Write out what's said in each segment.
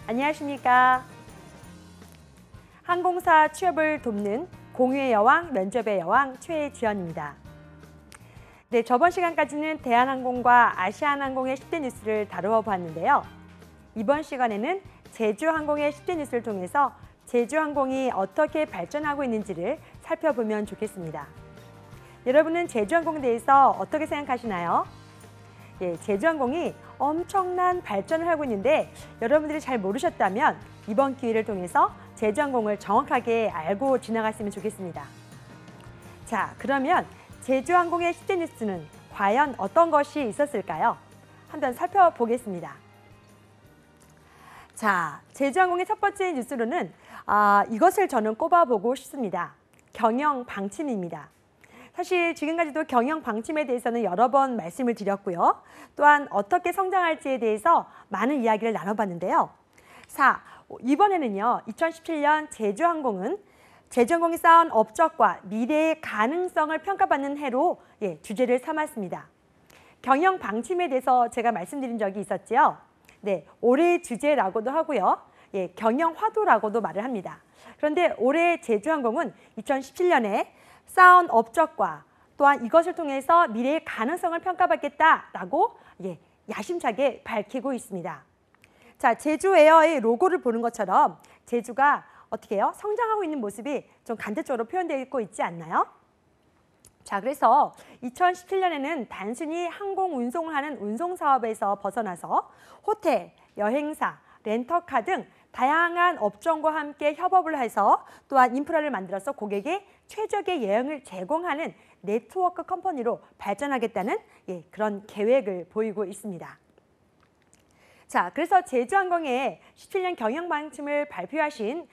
안녕하십니까. 항공사 취업을 돕는 공유의 여왕, 면접의 여왕 최지연입니다. 네, 저번 시간까지는 대한항공과 아시아나항공의 10대 뉴스를 다루어 보았는데요. 이번 시간에는 제주항공의 10대 뉴스를 통해서 제주항공이 어떻게 발전하고 있는지를 살펴보면 좋겠습니다. 여러분은 제주항공에 대해서 어떻게 생각하시나요? 예, 제주항공이 엄청난 발전을 하고 있는데 여러분들이 잘 모르셨다면 이번 기회를 통해서 제주항공을 정확하게 알고 지나갔으면 좋겠습니다. 자, 그러면 제주항공의 10대 뉴스는 과연 어떤 것이 있었을까요? 한번 살펴보겠습니다. 자, 제주항공의 첫 번째 뉴스로는 이것을 저는 꼽아보고 싶습니다. 경영 방침입니다. 사실 지금까지도 경영 방침에 대해서는 여러 번 말씀을 드렸고요. 또한 어떻게 성장할지에 대해서 많은 이야기를 나눠봤는데요. 자, 이번에는요. 2017년 제주항공이 쌓은 업적과 미래의 가능성을 평가받는 해로 주제를 삼았습니다. 경영 방침에 대해서 제가 말씀드린 적이 있었죠. 네, 올해의 주제라고도 하고요. 경영 화두라고도 말을 합니다. 그런데 올해 제주항공은 2017년에 쌓은 업적과 또한 이것을 통해서 미래의 가능성을 평가받겠다라고 야심차게 밝히고 있습니다. 자, 제주에어의 로고를 보는 것처럼 제주가 어떻게 해요? 성장하고 있는 모습이 좀 간접적으로 표현되고 있지 않나요? 자, 그래서 2017년에는 단순히 항공 운송을 하는 운송 사업에서 벗어나서 호텔, 여행사, 렌터카 등 다양한 업종과 함께 협업을 해서 또한 인프라를 만들어서 고객에 최적의 여행을 제공하는 네트워크 컴퍼니로 발전하겠다는 그런 계획을 보이고 있습니다. 자, 그래서 제주항공의 17년 경영 방침을 발표하신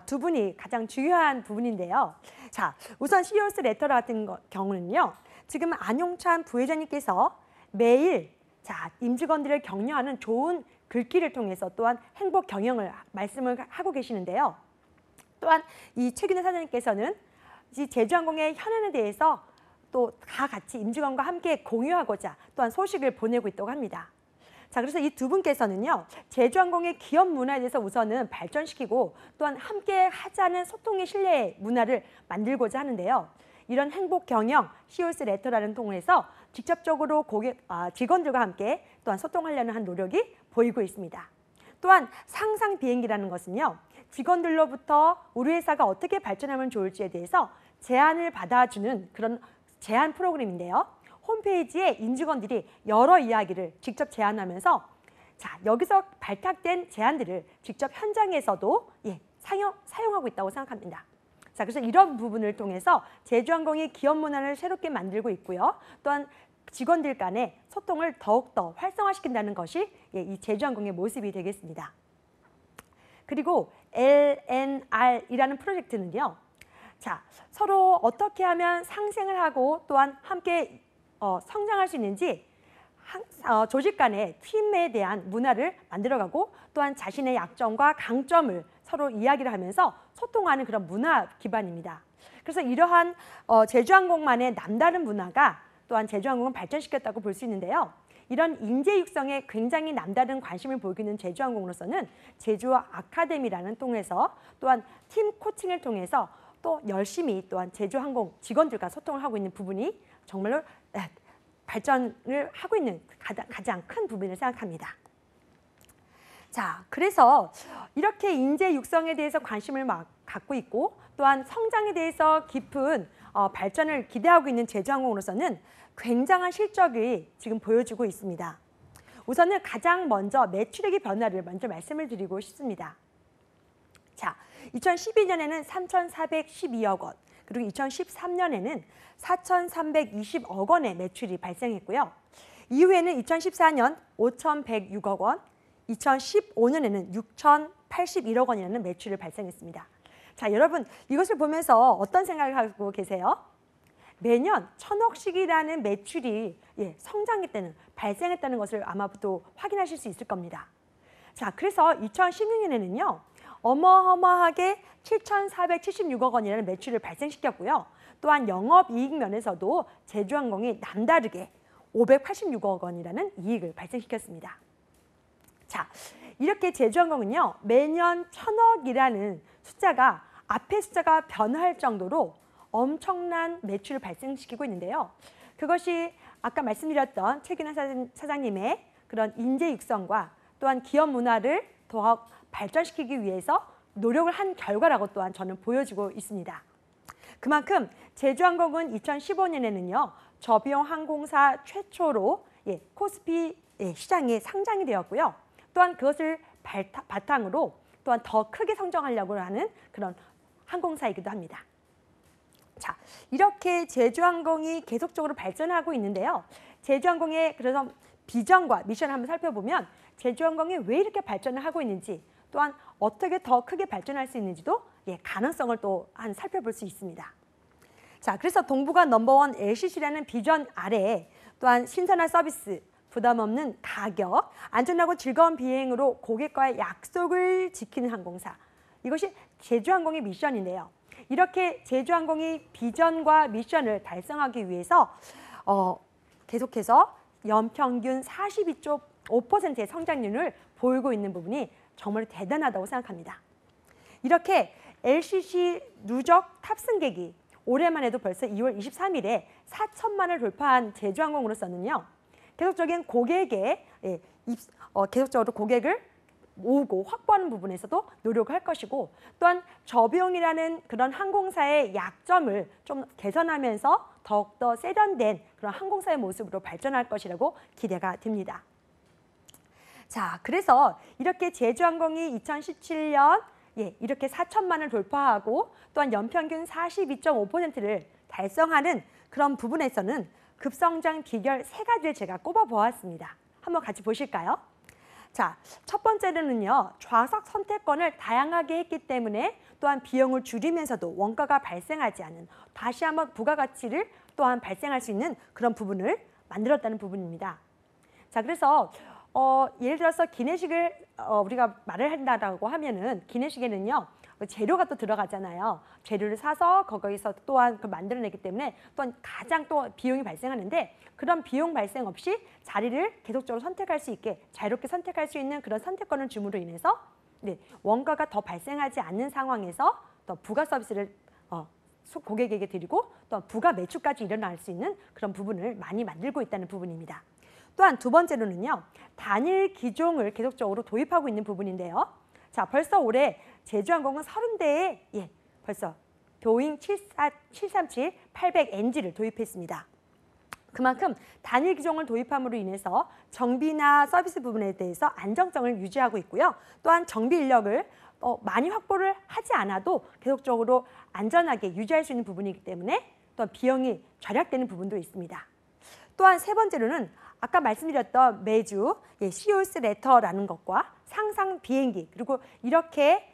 두 분이 가장 중요한 부분인데요. 자, 우선 CEO's 레터 같은 경우는요. 지금 안용찬 부회장님께서 매일 임직원들을 격려하는 좋은 글귀를 통해서 또한 행복 경영을 말씀을 하고 계시는데요. 또한 이 최균현 사장님께서는 제주항공의 현안에 대해서 또 다 같이 임직원과 함께 공유하고자 또한 소식을 보내고 있다고 합니다. 자, 그래서 이 두 분께서는요, 제주항공의 기업 문화에 대해서 우선은 발전시키고 또한 함께 하자는 소통의 신뢰의 문화를 만들고자 하는데요. 이런 행복 경영 CEO's 레터라는 통해서 직접적으로 직원들과 함께 또한 소통하려는 한 노력이 보이고 있습니다. 또한 상상 비행기라는 것은요, 직원들로부터 우리 회사가 어떻게 발전하면 좋을지에 대해서 제안을 받아주는 그런 제안 프로그램인데요. 홈페이지에 임직원들이 여러 이야기를 직접 제안하면서 여기서 발탁된 제안들을 직접 현장에서도 사용하고 있다고 생각합니다. 자, 그래서 이런 부분을 통해서 제주항공이 기업 문화를 새롭게 만들고 있고요. 또한 직원들 간의 소통을 더욱더 활성화시킨다는 것이 이 제주항공의 모습이 되겠습니다. 그리고 LNR이라는 프로젝트는요. 자, 서로 어떻게 하면 상생을 하고 또한 함께 성장할 수 있는지 조직 간의 팀에 대한 문화를 만들어가고 또한 자신의 약점과 강점을 서로 이야기를 하면서 소통하는 그런 문화 기반입니다. 그래서 이러한 제주항공만의 남다른 문화가 또한 제주항공을 발전시켰다고 볼 수 있는데요. 이런 인재 육성에 굉장히 남다른 관심을 보이고 있는 제주항공으로서는 제주 아카데미라는 통해서 또한 팀 코칭을 통해서 또 열심히 또한 제주항공 직원들과 소통을 하고 있는 부분이 정말로 발전을 하고 있는 가장 큰 부분을 생각합니다. 자, 그래서 이렇게 인재 육성에 대해서 관심을 갖고 있고 또한 성장에 대해서 깊은 발전을 기대하고 있는 제주항공으로서는 굉장한 실적이 지금 보여주고 있습니다. 우선은 가장 먼저 매출액의 변화를 먼저 말씀을 드리고 싶습니다. 자, 2012년에는 3,412억 원, 그리고 2013년에는 4,320억 원의 매출이 발생했고요. 이후에는 2014년 5,106억 원, 2015년에는 6,081억 원이라는 매출을 발생했습니다. 자, 여러분 이것을 보면서 어떤 생각을 하고 계세요? 매년 1,000억씩이라는 매출이 성장했다는, 발생했다는 것을 아마 또 확인하실 수 있을 겁니다. 자, 그래서 2016년에는요. 어마어마하게 7,476억 원이라는 매출을 발생시켰고요. 또한 영업이익 면에서도 제주항공이 남다르게 586억 원이라는 이익을 발생시켰습니다. 자, 이렇게 제주항공은요, 매년 1,000억이라는 숫자가 앞의 숫자가 변화할 정도로 엄청난 매출을 발생시키고 있는데요. 그것이 아까 말씀드렸던 최균환 사장님의 그런 인재 육성과 또한 기업 문화를 더욱 발전시키기 위해서 노력을 한 결과라고 또한 저는 보여지고 있습니다. 그만큼 제주항공은 2015년에는요. 저비용 항공사 최초로 코스피 시장에 상장이 되었고요. 또한 그것을 바탕으로 또한 더 크게 성장하려고 하는 그런 항공사이기도 합니다. 자, 이렇게 제주항공이 계속적으로 발전하고 있는데요. 제주항공의 그래서 비전과 미션을 한번 살펴보면 제주항공이 왜 이렇게 발전을 하고 있는지 또한 어떻게 더 크게 발전할 수 있는지도 가능성을 또 살펴볼 수 있습니다. 자, 그래서 동북아 넘버원 LCC라는 비전 아래에 또한 신선한 서비스, 부담 없는 가격, 안전하고 즐거운 비행으로 고객과의 약속을 지키는 항공사. 이것이 제주항공의 미션인데요. 이렇게 제주항공이 비전과 미션을 달성하기 위해서 계속해서 연평균 42.5%의 성장률을 보이고 있는 부분이 정말 대단하다고 생각합니다. 이렇게 LCC 누적 탑승객이 올해만 해도 벌써 2월 23일에 4천만을 돌파한 제주항공으로서는요. 계속적인 고객의 계속적으로 고객을 모으고 확보하는 부분에서도 노력을 할 것이고 또한 저비용이라는 그런 항공사의 약점을 좀 개선하면서 더욱더 세련된 그런 항공사의 모습으로 발전할 것이라고 기대가 됩니다. 자, 그래서 이렇게 제주항공이 2017년 이렇게 4천만을 돌파하고 또한 연평균 42.5%를 달성하는 그런 부분에서는 급성장 비결 3가지를 제가 꼽아보았습니다. 한번 같이 보실까요? 자, 첫 번째로는요. 좌석 선택권을 다양하게 했기 때문에 또한 비용을 줄이면서도 원가가 발생하지 않은 다시 한번 부가가치를 또한 발생할 수 있는 그런 부분을 만들었다는 부분입니다. 자, 그래서 예를 들어서 기내식을 우리가 말을 한다고 하면은 기내식에는요. 재료가 또 들어가잖아요. 재료를 사서 거기서 또한 그걸 만들어내기 때문에 또한 가장 또 비용이 발생하는데 그런 비용 발생 없이 자리를 계속적으로 선택할 수 있게 자유롭게 선택할 수 있는 그런 선택권을 줌으로 인해서 원가가 더 발생하지 않는 상황에서 더 부가 서비스를 고객에게 드리고 또 부가 매출까지 일어날 수 있는 그런 부분을 많이 만들고 있다는 부분입니다. 또한 두 번째로는요. 단일 기종을 계속적으로 도입하고 있는 부분인데요. 자, 벌써 올해 제주항공은 30대에 벌써 보잉 737-800NG를 도입했습니다. 그만큼 단일 기종을 도입함으로 인해서 정비나 서비스 부분에 대해서 안정성을 유지하고 있고요. 또한 정비 인력을 많이 확보를 하지 않아도 계속적으로 안전하게 유지할 수 있는 부분이기 때문에 또 비용이 절약되는 부분도 있습니다. 또한 세 번째로는 아까 말씀드렸던 매주 COS 레터라는 것과 상상 비행기 그리고 이렇게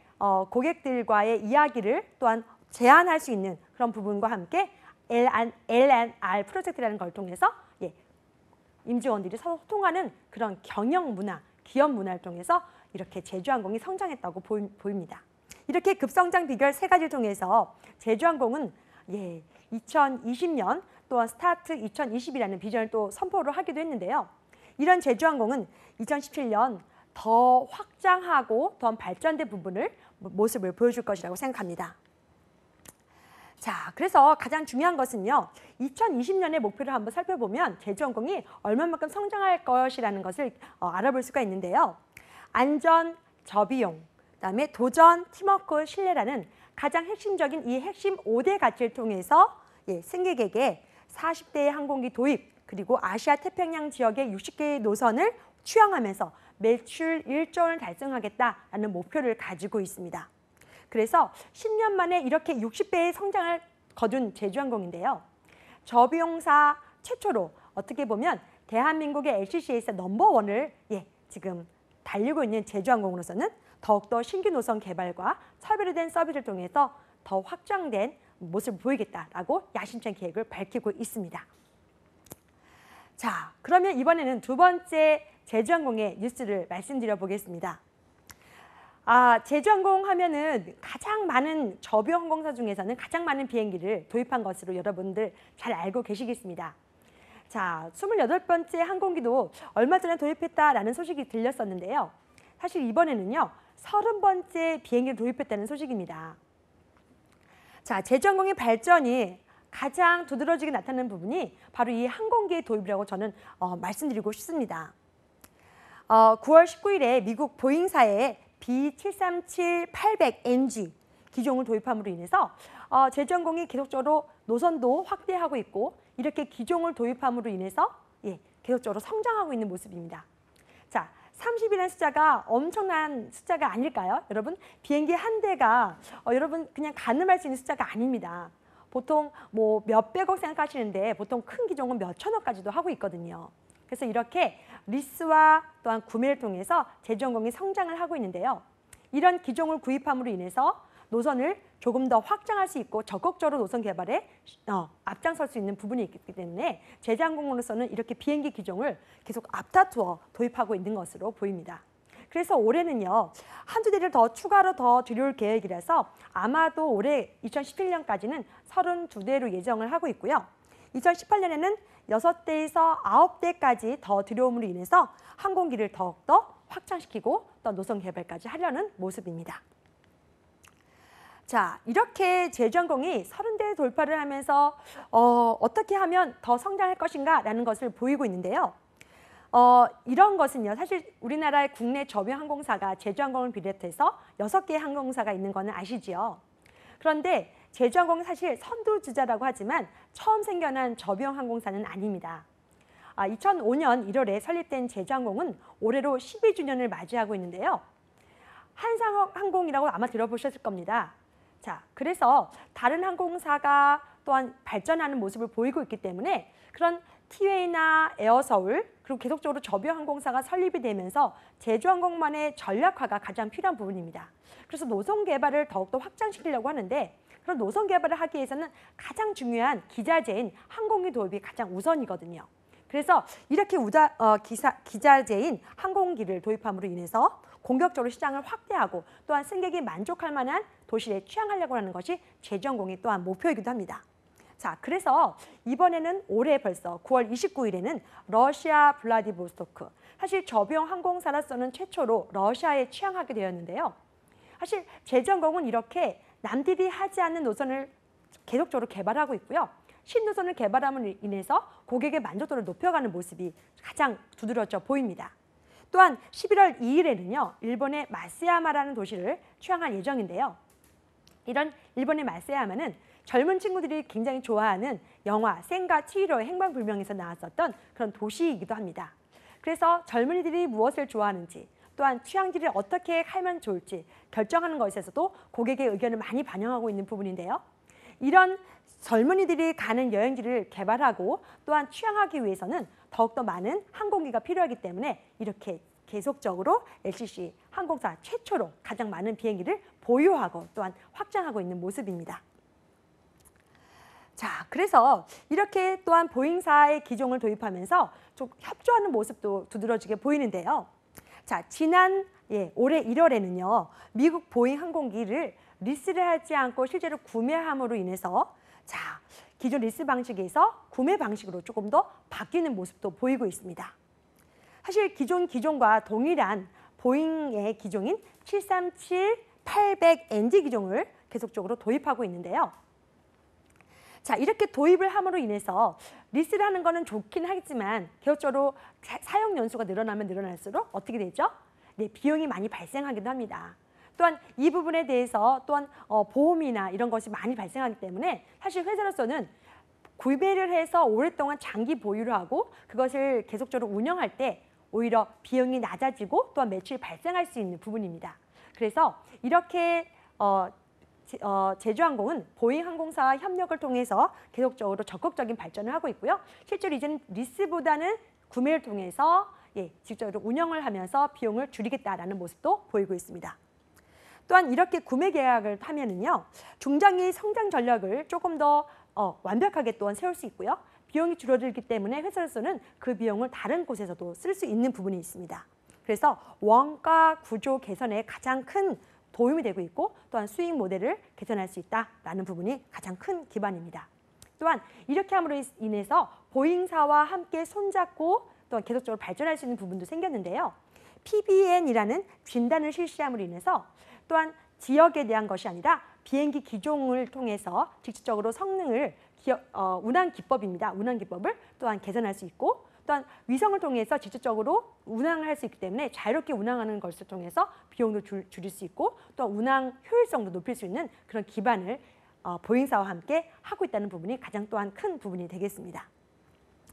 고객들과의 이야기를 또한 제안할 수 있는 그런 부분과 함께 L&R 프로젝트라는 걸 통해서 임직원들이 서로 소통하는 그런 경영 문화, 기업 문화를 통해서 이렇게 제주항공이 성장했다고 보입니다. 이렇게 급성장 비결 3가지를 통해서 제주항공은 2020년 또한 스타트 2020이라는 비전을 또 선포를 하기도 했는데요. 이런 제주항공은 2017년 더 확장하고 더 발전된 모습을 보여줄 것이라고 생각합니다. 자, 그래서 가장 중요한 것은요. 2020년의 목표를 한번 살펴보면 제주항공이 얼마만큼 성장할 것이라는 것을 알아볼 수가 있는데요. 안전, 저비용, 그다음에 도전, 팀워크, 신뢰라는 가장 핵심적인 이 핵심 5대 가치를 통해서 승객에게 40대의 항공기 도입 그리고 아시아 태평양 지역의 60개의 노선을 취항하면서 매출 1조 원을 달성하겠다라는 목표를 가지고 있습니다. 그래서 10년 만에 이렇게 60배의 성장을 거둔 제주항공인데요. 저비용사 최초로 어떻게 보면 대한민국의 LCC에서 넘버원을 지금 달리고 있는 제주항공으로서는 더욱더 신규 노선 개발과 차별화된 서비스를 통해서 더 확장된 모습을 보이겠다라고 야심찬 계획을 밝히고 있습니다. 자, 그러면 이번에는 두 번째 제주항공의 뉴스를 말씀드려 보겠습니다. 제주항공 하면은 가장 많은 저비용 항공사 중에서는 가장 많은 비행기를 도입한 것으로 여러분들 잘 알고 계시겠습니다. 자, 28번째 항공기도 얼마 전에 도입했다라는 소식이 들렸었는데요. 사실 이번에는요 30번째 비행기를 도입했다는 소식입니다. 자, 제주항공의 발전이 가장 두드러지게 나타나는 부분이 바로 이 항공기의 도입이라고 저는 말씀드리고 싶습니다. 9월 19일에 미국 보잉사의 B737-800NG 기종을 도입함으로 인해서 제주항공이 계속적으로 노선도 확대하고 있고 이렇게 기종을 도입함으로 인해서 계속적으로 성장하고 있는 모습입니다. 자, 30이라는 숫자가 엄청난 숫자가 아닐까요? 여러분, 비행기 한 대가 여러분 그냥 가늠할 수 있는 숫자가 아닙니다. 보통 뭐 몇백억 생각하시는데 보통 큰 기종은 몇천억까지도 하고 있거든요. 그래서 이렇게 리스와 또한 구매를 통해서 제주항공이 성장을 하고 있는데요. 이런 기종을 구입함으로 인해서 노선을 조금 더 확장할 수 있고 적극적으로 노선 개발에 앞장설 수 있는 부분이 있기 때문에 제주항공으로서는 이렇게 비행기 기종을 계속 앞다투어 도입하고 있는 것으로 보입니다. 그래서 올해는요 한두 대를 더 추가로 더 들여올 계획이라서 아마도 올해 2017년까지는 32대로 예정을 하고 있고요. 2018년에는 6대에서 9대까지 더 들여옴으로 인해서 항공기를 더욱더 확장시키고 또 노선 개발까지 하려는 모습입니다. 자, 이렇게 제주항공이 30대 돌파를 하면서 어떻게 하면 더 성장할 것인가 라는 것을 보이고 있는데요. 이런 것은요, 사실 우리나라의 국내 저비용 항공사가 제주항공을 비롯해서 6개의 항공사가 있는 거는 아시지요. 그런데 제주항공은 사실 선두주자라고 하지만 처음 생겨난 저비용 항공사는 아닙니다. 2005년 1월에 설립된 제주항공은 올해로 12주년을 맞이하고 있는데요. 한상항공이라고 아마 들어보셨을 겁니다. 자, 그래서 다른 항공사가 또한 발전하는 모습을 보이고 있기 때문에 그런 티웨이나 에어서울 그리고 계속적으로 저비용 항공사가 설립이 되면서 제주항공만의 전략화가 가장 필요한 부분입니다. 그래서 노선 개발을 더욱더 확장시키려고 하는데 그런 노선 개발을 하기 위해서는 가장 중요한 기자재인 항공기 도입이 가장 우선이거든요. 그래서 이렇게 기자재인 항공기를 도입함으로 인해서 공격적으로 시장을 확대하고 또한 승객이 만족할 만한 도시에 취항하려고 하는 것이 제주항공의 또한 목표이기도 합니다. 자, 그래서 이번에는 올해 벌써 9월 29일에는 러시아 블라디보스토크, 사실 저비용 항공사로서는 최초로 러시아에 취항하게 되었는데요. 사실 제주항공은 이렇게 남들이 하지 않는 노선을 계속적으로 개발하고 있고요. 신노선을 개발함으로 인해서 고객의 만족도를 높여가는 모습이 가장 두드러져 보입니다. 또한 11월 2일에는요. 일본의 마쓰야마라는 도시를 취항할 예정인데요. 이런 일본의 마쓰야마는 젊은 친구들이 굉장히 좋아하는 영화 센과 치히로의 행방불명에서 나왔었던 그런 도시이기도 합니다. 그래서 젊은이들이 무엇을 좋아하는지 또한 취향지를 어떻게 하면 좋을지 결정하는 것에서도 고객의 의견을 많이 반영하고 있는 부분인데요. 이런 젊은이들이 가는 여행지를 개발하고 또한 취향하기 위해서는 더욱더 많은 항공기가 필요하기 때문에 이렇게 계속적으로 LCC 항공사 최초로 가장 많은 비행기를 보유하고 또한 확장하고 있는 모습입니다. 자, 그래서 이렇게 또한 보잉사의 기종을 도입하면서 좀 협조하는 모습도 두드러지게 보이는데요. 자, 올해 1월에는요. 미국 보잉 항공기를 리스를 하지 않고 실제로 구매함으로 인해서 자, 기존 리스 방식에서 구매 방식으로 조금 더 바뀌는 모습도 보이고 있습니다. 사실 기종과 동일한 보잉의 기종인 737-800NG 기종을 계속적으로 도입하고 있는데요. 자, 이렇게 도입을 함으로 인해서 리스를 하는 거는 좋긴 하겠지만 계속적으로 사용 연수가 늘어나면 늘어날수록 어떻게 되죠? 네, 비용이 많이 발생하기도 합니다. 또한 이 부분에 대해서 또한 보험이나 이런 것이 많이 발생하기 때문에 사실 회사로서는 구매를 해서 오랫동안 장기 보유를 하고 그것을 계속적으로 운영할 때 오히려 비용이 낮아지고 또한 매출이 발생할 수 있는 부분입니다. 그래서 이렇게 제주항공은 보잉 항공사와 협력을 통해서 계속적으로 적극적인 발전을 하고 있고요. 실제로 이제는 리스보다는 구매를 통해서 직접적으로 운영을 하면서 비용을 줄이겠다라는 모습도 보이고 있습니다. 또한 이렇게 구매 계약을 하면은요, 중장기 성장 전략을 조금 더 완벽하게 또한 세울 수 있고요. 비용이 줄어들기 때문에 회사로서는 그 비용을 다른 곳에서도 쓸 수 있는 부분이 있습니다. 그래서 원가 구조 개선에 가장 큰 도움이 되고 있고 또한 수익 모델을 개선할 수 있다라는 부분이 가장 큰 기반입니다. 또한 이렇게 함으로 인해서 보잉사와 함께 손잡고 또 계속적으로 발전할 수 있는 부분도 생겼는데요. PBN이라는 진단을 실시함으로 인해서 또한 지역에 대한 것이 아니라 비행기 기종을 통해서 직접적으로 성능을 운항 기법입니다. 운항 기법을 또한 개선할 수 있고 또한 위성을 통해서 직접적으로 운항을 할 수 있기 때문에 자유롭게 운항하는 것을 통해서 비용도 줄일 수 있고 또 운항 효율성도 높일 수 있는 그런 기반을 보잉사와 함께 하고 있다는 부분이 가장 또한 큰 부분이 되겠습니다.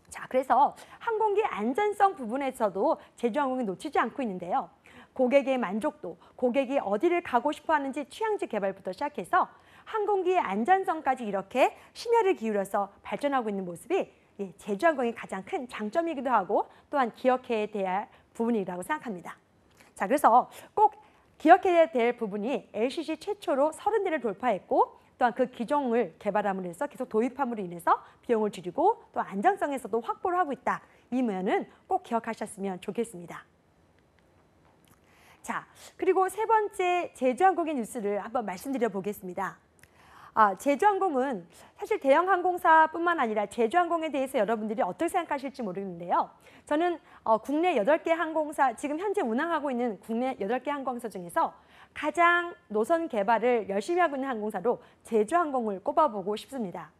자, 그래서 항공기 안전성 부분에서도 제주항공이 놓치지 않고 있는데요. 고객의 만족도, 고객이 어디를 가고 싶어 하는지 취향지 개발부터 시작해서 항공기의 안전성까지 이렇게 심혈을 기울여서 발전하고 있는 모습이 제주항공의 가장 큰 장점이기도 하고 또한 기억해야 될 부분이라고 생각합니다. 자, 그래서 꼭 기억해야 될 부분이 LCC 최초로 30대를 돌파했고 또한 그 기종을 개발함으로 해서 계속 도입함으로 인해서 비용을 줄이고 또 안전성에서도 확보를 하고 있다. 이 면은 꼭 기억하셨으면 좋겠습니다. 자, 그리고 세 번째 제주항공의 뉴스를 한번 말씀드려 보겠습니다. 제주항공은 사실 대형 항공사뿐만 아니라 제주항공에 대해서 여러분들이 어떻게 생각하실지 모르겠는데요. 저는 국내 8개 항공사, 지금 현재 운항하고 있는 국내 8개 항공사 중에서 가장 노선 개발을 열심히 하고 있는 항공사로 제주항공을 꼽아보고 싶습니다.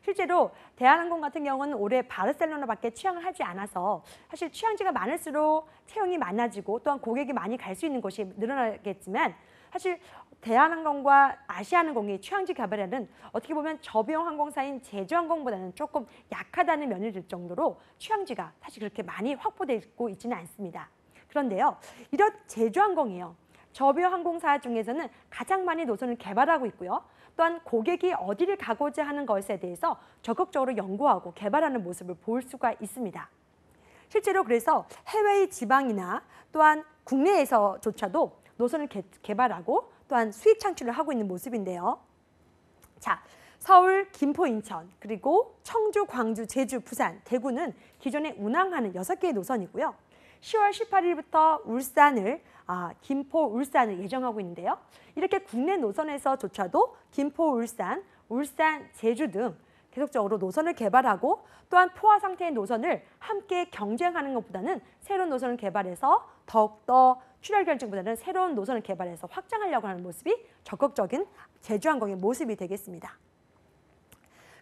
실제로 대한항공 같은 경우는 올해 바르셀로나밖에 취항을 하지 않아서 사실 취항지가 많을수록 채용이 많아지고 또한 고객이 많이 갈 수 있는 곳이 늘어나겠지만 사실 대한항공과 아시아항공이 취향지 개발에는 어떻게 보면 저비용 항공사인 제주항공보다는 조금 약하다는 면이 들 정도로 취향지가 사실 그렇게 많이 확보되고 있지는 않습니다. 그런데요, 이런 제주항공이요. 저비용 항공사 중에서는 가장 많이 노선을 개발하고 있고요. 또한 고객이 어디를 가고자 하는 것에 대해서 적극적으로 연구하고 개발하는 모습을 볼 수가 있습니다. 실제로 그래서 해외의 지방이나 또한 국내에서조차도 노선을 개발하고 또한 수익 창출을 하고 있는 모습인데요. 자, 서울, 김포, 인천, 그리고 청주, 광주, 제주, 부산, 대구는 기존에 운항하는 6개의 노선이고요. 10월 18일부터 김포, 울산을 예정하고 있는데요. 이렇게 국내 노선에서조차도 김포, 울산, 제주 등 계속적으로 노선을 개발하고 또한 포화 상태의 노선을 함께 경쟁하는 것보다는 새로운 노선을 개발해서 더욱더 출혈 결정보다는 새로운 노선을 개발해서 확장하려고 하는 모습이 적극적인 제주항공의 모습이 되겠습니다.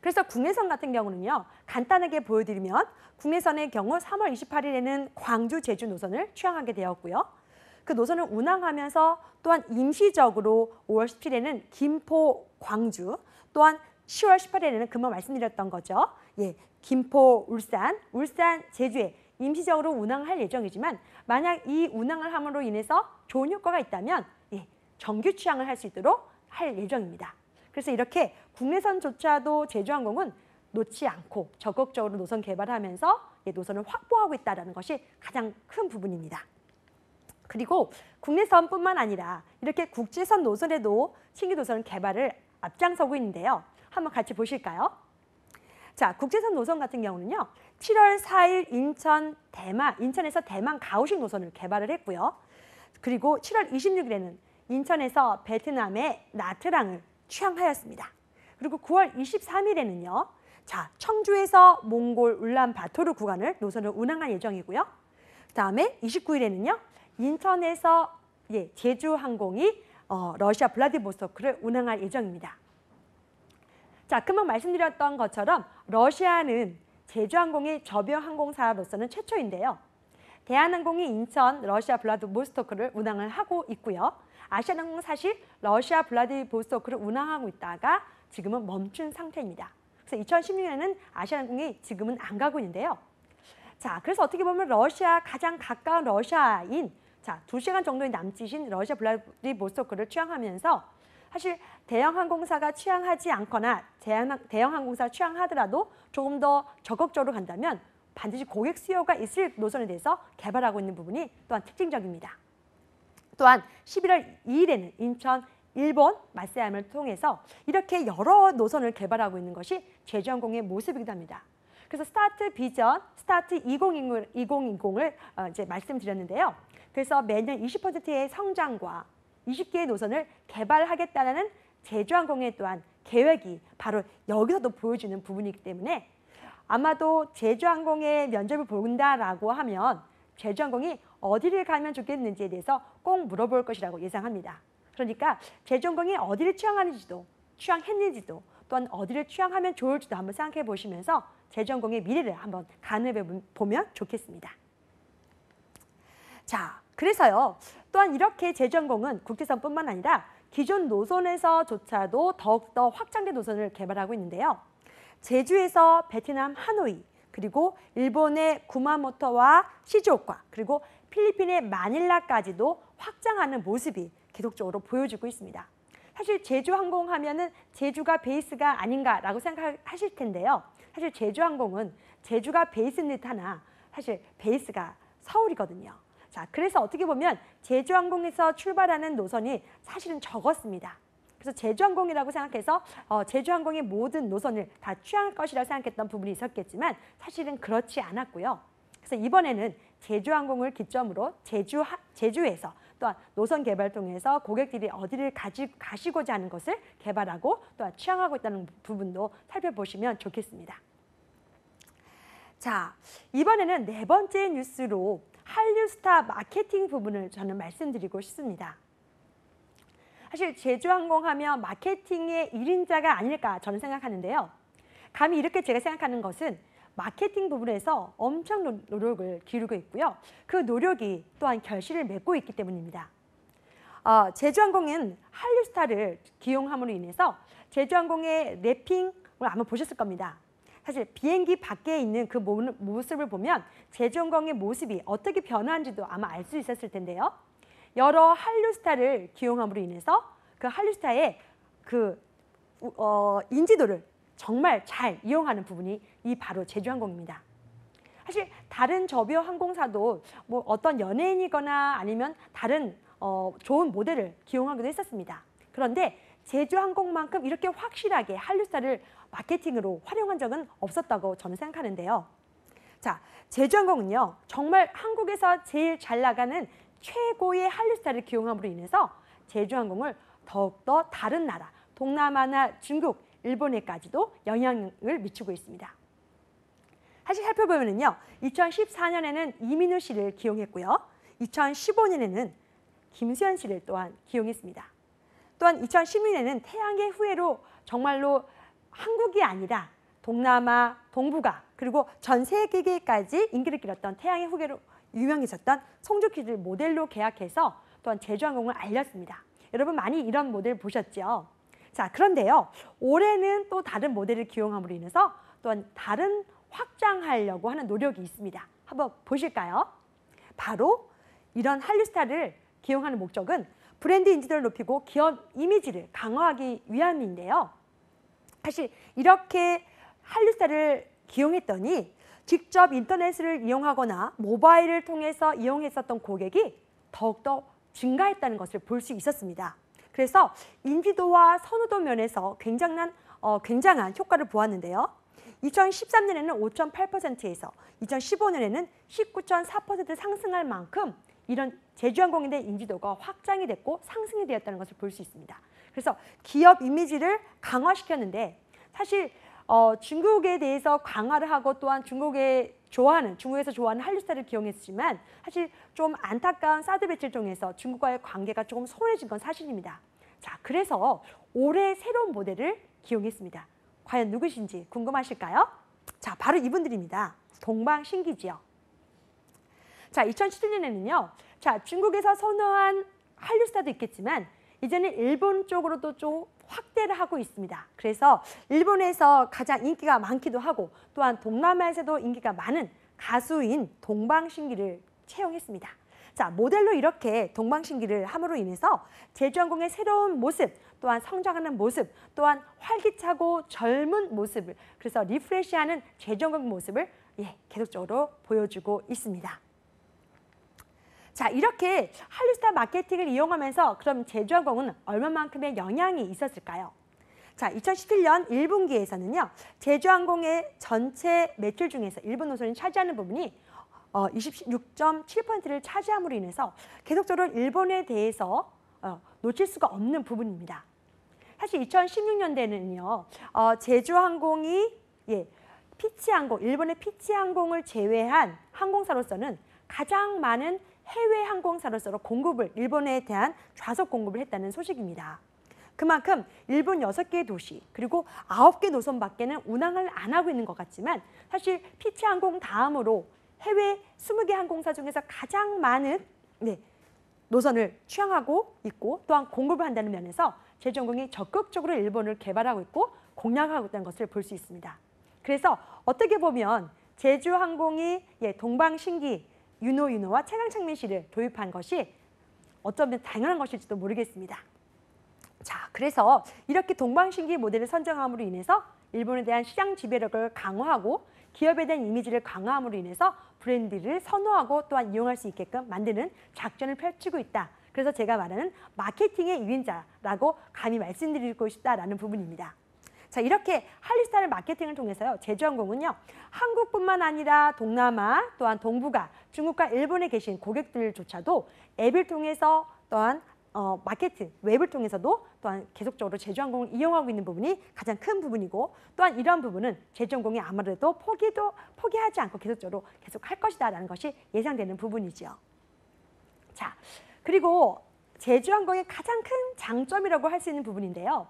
그래서 국내선 같은 경우는요. 간단하게 보여드리면 국내선의 경우 3월 28일에는 광주, 제주 노선을 취항하게 되었고요. 그 노선을 운항하면서 또한 임시적으로 5월 17일에는 김포, 광주, 또한 10월 18일에는 금방 말씀드렸던 거죠. 김포, 울산, 제주에 임시적으로 운항할 예정이지만 만약 이 운항을 함으로 인해서 좋은 효과가 있다면 정규 취항을 할 수 있도록 할 예정입니다. 그래서 이렇게 국내선조차도 제주항공은 놓지 않고 적극적으로 노선 개발하면서 노선을 확보하고 있다는 것이 가장 큰 부분입니다. 그리고 국내선뿐만 아니라 이렇게 국제선 노선에도 신규 노선 개발을 앞장서고 있는데요. 한번 같이 보실까요? 자, 국제선 노선 같은 경우는요. 7월 4일 인천에서 대만 가오슝 노선을 개발을 했고요. 그리고 7월 26일에는 인천에서 베트남의 나트랑을 취항하였습니다. 그리고 9월 23일에는요. 자, 청주에서 몽골 울란바토르 구간을 노선을 운항할 예정이고요. 그다음에 29일에는요. 인천에서 제주항공이 러시아 블라디보스토크를 운항할 예정입니다. 자, 금방 말씀드렸던 것처럼 러시아는 제주항공의 저비용 항공사로서는 최초인데요. 대한항공이 인천 러시아 블라디보스토크를 운항을 하고 있고요. 아시아항공은 사실 러시아 블라디보스토크를 운항하고 있다가 지금은 멈춘 상태입니다. 그래서 2016년에는 아시아항공이 지금은 안 가고 있는데요. 자, 그래서 어떻게 보면 가장 가까운 러시아인 2시간 정도의 남짓인 러시아 블라디보스토크를 취항하면서 사실 대형 항공사가 취항하지 않거나 대형 항공사 취항하더라도 조금 더 적극적으로 간다면 반드시 고객 수요가 있을 노선에 대해서 개발하고 있는 부분이 또한 특징적입니다. 또한 11월 2일에는 인천, 일본 마세암을 통해서 이렇게 여러 노선을 개발하고 있는 것이 제주항공의 모습이기도 합니다. 그래서 스타트 비전, 스타트 2020을 이제 말씀드렸는데요. 그래서 매년 20%의 성장과 20개의 노선을 개발하겠다는 제주항공의 또한 계획이 바로 여기서도 보여주는 부분이기 때문에 아마도 제주항공의 면접을 본다라고 하면 제주항공이 어디를 가면 좋겠는지에 대해서 꼭 물어볼 것이라고 예상합니다. 그러니까 제주항공이 어디를 취향했는지도 또한 어디를 취향하면 좋을지도 한번 생각해 보시면서 제주항공의 미래를 한번 가늠해 보면 좋겠습니다. 자, 그래서요. 또한 이렇게 제주항공은 국제선뿐만 아니라 기존 노선에서조차도 더욱더 확장된 노선을 개발하고 있는데요. 제주에서 베트남 하노이, 그리고 일본의 구마모토와 시즈오카, 그리고 필리핀의 마닐라까지도 확장하는 모습이 계속적으로 보여지고 있습니다. 사실 제주항공 하면은 제주가 베이스가 아닌가라고 생각하실 텐데요. 사실 제주항공은 제주가 베이스인 듯 하나 사실 베이스가 서울이거든요. 자, 그래서 어떻게 보면 제주항공에서 출발하는 노선이 사실은 적었습니다. 그래서 제주항공이라고 생각해서 제주항공의 모든 노선을 다 취향할 것이라고 생각했던 부분이 있었겠지만 사실은 그렇지 않았고요. 그래서 이번에는 제주항공을 기점으로 제주에서 또한 노선 개발 통해서 고객들이 어디를 가시고자 하는 것을 개발하고 또한 취향하고 있다는 부분도 살펴보시면 좋겠습니다. 자, 이번에는 네 번째 뉴스로 한류스타 마케팅 부분을 저는 말씀드리고 싶습니다. 사실 제주항공 하면 마케팅의 1인자가 아닐까 저는 생각하는데요. 감히 이렇게 제가 생각하는 것은 마케팅 부분에서 엄청 노력을 기울이고 있고요. 그 노력이 또한 결실을 맺고 있기 때문입니다. 제주항공은 한류스타를 기용함으로 인해서 제주항공의 랩핑을 아마 보셨을 겁니다. 사실 비행기 밖에 있는 그 모습을 보면 제주항공의 모습이 어떻게 변화한지도 아마 알 수 있었을 텐데요. 여러 한류스타를 기용함으로 인해서 그 한류스타의 그 인지도를 정말 잘 이용하는 부분이 이 바로 제주항공입니다. 사실 다른 저비어 항공사도 뭐 어떤 연예인이거나 아니면 다른 좋은 모델을 기용하기도 했었습니다. 그런데 제주항공만큼 이렇게 확실하게 한류스타를 마케팅으로 활용한 적은 없었다고 저는 생각하는데요. 자, 제주항공은요, 정말 한국에서 제일 잘 나가는 최고의 한류스타를 기용함으로 인해서 제주항공을 더욱더 다른 나라, 동남아나 중국, 일본에까지도 영향을 미치고 있습니다. 사실 살펴보면요, 2014년에는 이민우 씨를 기용했고요. 2015년에는 김수현 씨를 또한 기용했습니다. 또한 2016년에는 태양의 후예로 정말로 한국이 아니라 동남아, 동북아, 그리고 전 세계까지 인기를 끌었던 태양의 후예로 유명해졌던 송중기를 모델로 계약해서 또한 제주항공을 알렸습니다. 여러분 많이 이런 모델 보셨죠? 자, 그런데요, 올해는 또 다른 모델을 기용함으로 인해서 또한 다른 확장하려고 하는 노력이 있습니다. 한번 보실까요? 바로 이런 한류스타를 기용하는 목적은 브랜드 인지도를 높이고 기업 이미지를 강화하기 위함인데요. 사실 이렇게 한류스타를 기용했더니 직접 인터넷을 이용하거나 모바일을 통해서 이용했었던 고객이 더욱더 증가했다는 것을 볼 수 있었습니다. 그래서 인지도와 선호도 면에서 굉장한 효과를 보았는데요. 2013년에는 5.8%에서 2015년에는 19.4% 상승할 만큼 이런 제주항공에 대한 인지도가 확장이 됐고 상승이 되었다는 것을 볼 수 있습니다. 그래서 기업 이미지를 강화시켰는데 사실 중국에 대해서 강화를 하고 또한 중국에서 좋아하는 한류스타를 기용했지만 사실 좀 안타까운 사드 배치를 통해서 중국과의 관계가 조금 소원해진 건 사실입니다. 자, 그래서 올해 새로운 모델을 기용했습니다. 과연 누구신지 궁금하실까요? 자, 바로 이분들입니다. 동방신기지요. 자, 2017년에는요. 자, 중국에서 선호한 한류스타도 있겠지만 이제는 일본 쪽으로도 좀 확대를 하고 있습니다. 그래서 일본에서 가장 인기가 많기도 하고 또한 동남아에서도 인기가 많은 가수인 동방신기를 채용했습니다. 자, 모델로 이렇게 동방신기를 함으로 인해서 제주항공의 새로운 모습, 또한 성장하는 모습, 또한 활기차고 젊은 모습을 그래서 리프레시하는 제주항공 모습을 계속적으로 보여주고 있습니다. 자, 이렇게 한류스타 마케팅을 이용하면서 그럼 제주항공은 얼마만큼의 영향이 있었을까요? 자, 2017년 1분기에서는요. 제주항공의 전체 매출 중에서 일본 노선이 차지하는 부분이 26.7%를 차지함으로 인해서 계속적으로 일본에 대해서 놓칠 수가 없는 부분입니다. 사실 2016년대는요. 제주항공이 피치항공, 일본의 피치항공을 제외한 항공사로서는 가장 많은 해외 항공사로서 공급을 일본에 대한 좌석 공급을 했다는 소식입니다. 그만큼 일본 6개 도시 그리고 9개 노선밖에는 운항을 안 하고 있는 것 같지만 사실 피치항공 다음으로 해외 20개 항공사 중에서 가장 많은 노선을 취항하고 있고 또한 공급을 한다는 면에서 제주항공이 적극적으로 일본을 개발하고 있고 공략하고 있다는 것을 볼 수 있습니다. 그래서 어떻게 보면 제주항공이 동방신기 윤호와 최강창민씨를 도입한 것이 어쩌면 당연한 것일지도 모르겠습니다. 자, 그래서 이렇게 동방신기 모델을 선정함으로 인해서 일본에 대한 시장 지배력을 강화하고 기업에 대한 이미지를 강화함으로 인해서 브랜드를 선호하고 또한 이용할 수 있게끔 만드는 작전을 펼치고 있다. 그래서 제가 말하는 마케팅의 2인자라고 감히 말씀드리고 싶다라는 부분입니다. 자, 이렇게 할리스타일 마케팅을 통해서요. 제주항공은요. 한국뿐만 아니라 동남아 또한 동북아, 중국과 일본에 계신 고객들조차도 앱을 통해서 또한 마케팅, 웹을 통해서도 또한 계속적으로 제주항공을 이용하고 있는 부분이 가장 큰 부분이고 또한 이런 부분은 제주항공이 아무래도 포기하지 않고 계속적으로 계속할 것이다라는 것이 예상되는 부분이죠. 자, 그리고 제주항공의 가장 큰 장점이라고 할 수 있는 부분인데요.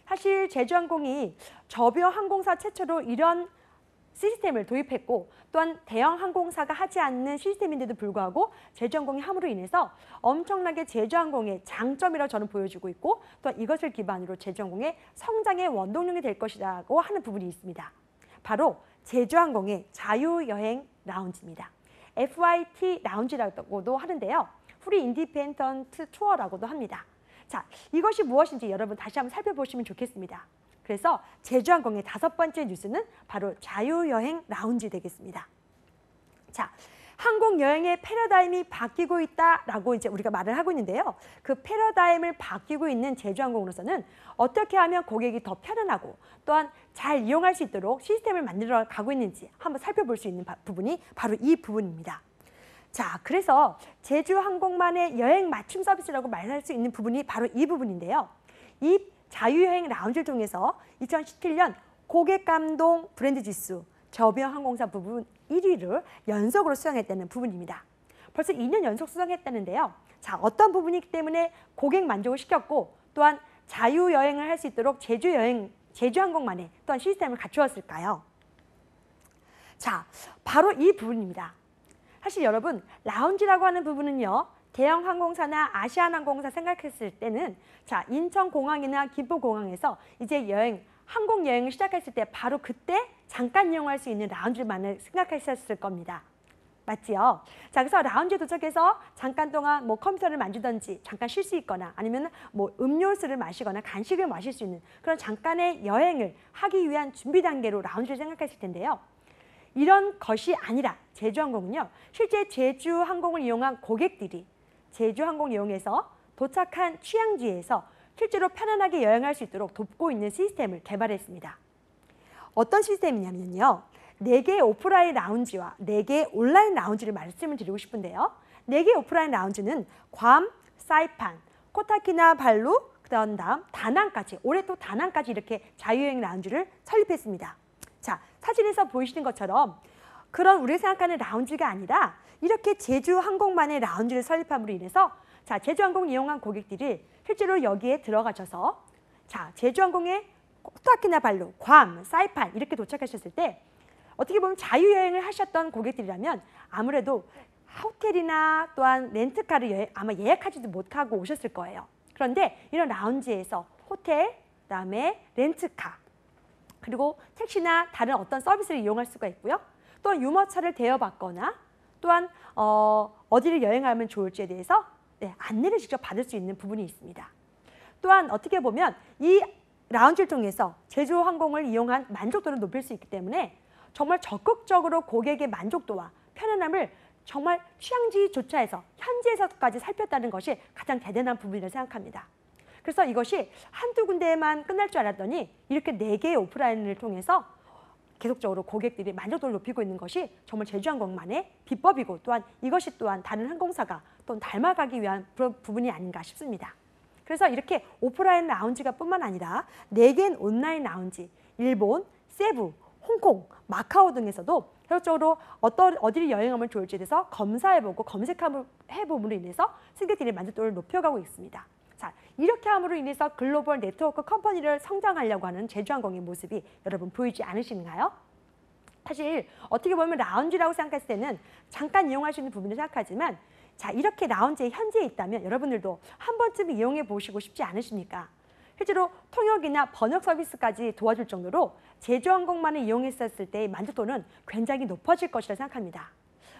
사실 제주항공이 저비어 항공사 최초로 이런 시스템을 도입했고 또한 대형 항공사가 하지 않는 시스템인데도 불구하고 제주항공이 함으로 인해서 엄청나게 제주항공의 장점이라고 저는 보여주고 있고 또 이것을 기반으로 제주항공의 성장의 원동력이 될 것이라고 하는 부분이 있습니다. 바로 제주항공의 자유여행 라운지입니다. FIT 라운지라고도 하는데요. 프리 인디펜던트 투어라고도 합니다. 자, 이것이 무엇인지 여러분 다시 한번 살펴보시면 좋겠습니다. 그래서 제주항공의 5번째 뉴스는 바로 자유여행 라운지 되겠습니다. 자, 항공여행의 패러다임이 바뀌고 있다라고 이제 우리가 말을 하고 있는데요. 그 패러다임을 바뀌고 있는 제주항공으로서는 어떻게 하면 고객이 더 편안하고 또한 잘 이용할 수 있도록 시스템을 만들어 가고 있는지 한번 살펴볼 수 있는 부분이 바로 이 부분입니다. 자, 그래서 제주항공만의 여행 맞춤 서비스라고 말할 수 있는 부분이 바로 이 부분인데요. 이 자유여행 라운지를 통해서 2017년 고객감동 브랜드 지수 저비어 항공사 부분 1위를 연속으로 수상했다는 부분입니다. 벌써 2년 연속 수상했다는데요. 자, 어떤 부분이기 때문에 고객 만족을 시켰고 또한 자유여행을 할 수 있도록 제주항공만의 또한 시스템을 갖추었을까요? 자, 바로 이 부분입니다. 사실 여러분 라운지라고 하는 부분은요. 대형 항공사나 아시아나항공사 생각했을 때는 자, 인천공항이나 김포공항에서 이제 항공 여행을 시작했을 때 바로 그때 잠깐 이용할 수 있는 라운지만을 생각하셨을 겁니다. 맞지요? 자, 그래서 라운지에 도착해서 잠깐 동안 컴퓨터를 만지든지 잠깐 쉴 수 있거나 아니면 음료수를 마시거나 간식을 마실 수 있는 그런 잠깐의 여행을 하기 위한 준비 단계로 라운지를 생각했을 텐데요. 이런 것이 아니라 제주항공은요. 실제 제주항공을 이용한 고객들이 제주항공 이용해서 도착한 취향지에서 실제로 편안하게 여행할 수 있도록 돕고 있는 시스템을 개발했습니다. 어떤 시스템이냐면요. 4개의 오프라인 라운지와 4개의 온라인 라운지를 말씀을 드리고 싶은데요. 4개의 오프라인 라운지는 괌, 사이판, 코타키나발루, 그다음 다낭까지 올해 또 다낭까지 이렇게 자유여행 라운지를 설립했습니다. 자, 사진에서 보이시는 것처럼 그런 우리가 생각하는 라운지가 아니라 이렇게 제주항공만의 라운지를 설립함으로 인해서 자, 제주항공 이용한 고객들이 실제로 여기에 들어가셔서 자, 제주항공의 코타키나발루, 괌, 사이판 이렇게 도착하셨을 때 어떻게 보면 자유여행을 하셨던 고객들이라면 아무래도 호텔이나 또한 렌트카를 아마 예약하지도 못하고 오셨을 거예요. 그런데 이런 라운지에서 호텔, 그다음에 렌트카, 그리고 택시나 다른 어떤 서비스를 이용할 수가 있고요. 또한 유모차를 대여받거나 또한 어디를 여행하면 좋을지에 대해서 안내를 직접 받을 수 있는 부분이 있습니다. 또한 어떻게 보면 이 라운지를 통해서 제주항공을 이용한 만족도를 높일 수 있기 때문에 정말 적극적으로 고객의 만족도와 편안함을 정말 취향지조차 해서 현지에서까지 살폈다는 것이 가장 대단한 부분이라고 생각합니다. 그래서 이것이 한두 군데에만 끝날 줄 알았더니 이렇게 4개의 오프라인을 통해서 계속적으로 고객들이 만족도를 높이고 있는 것이 정말 제주항공만의 비법이고 또한 이것이 또한 다른 항공사가 또 닮아가기 위한 부분이 아닌가 싶습니다. 그래서 이렇게 오프라인 라운지가 뿐만 아니라 4개의 온라인 라운지, 일본, 세부, 홍콩, 마카오 등에서도 계속적으로 어디를 여행하면 좋을지에 대해서 검사해보고 검색해봄으로 인해서 승객들의 만족도를 높여가고 있습니다. 자, 이렇게 함으로 인해서 글로벌 네트워크 컴퍼니를 성장하려고 하는 제주항공의 모습이 여러분 보이지 않으신가요? 사실 어떻게 보면 라운지라고 생각했을 때는 잠깐 이용할 수 있는 부분을 생각하지만 자, 이렇게 라운지에 현지에 있다면 여러분들도 한 번쯤 이용해 보시고 싶지 않으십니까? 실제로 통역이나 번역 서비스까지 도와줄 정도로 제주항공만을 이용했었을 때의 만족도는 굉장히 높아질 것이라 생각합니다.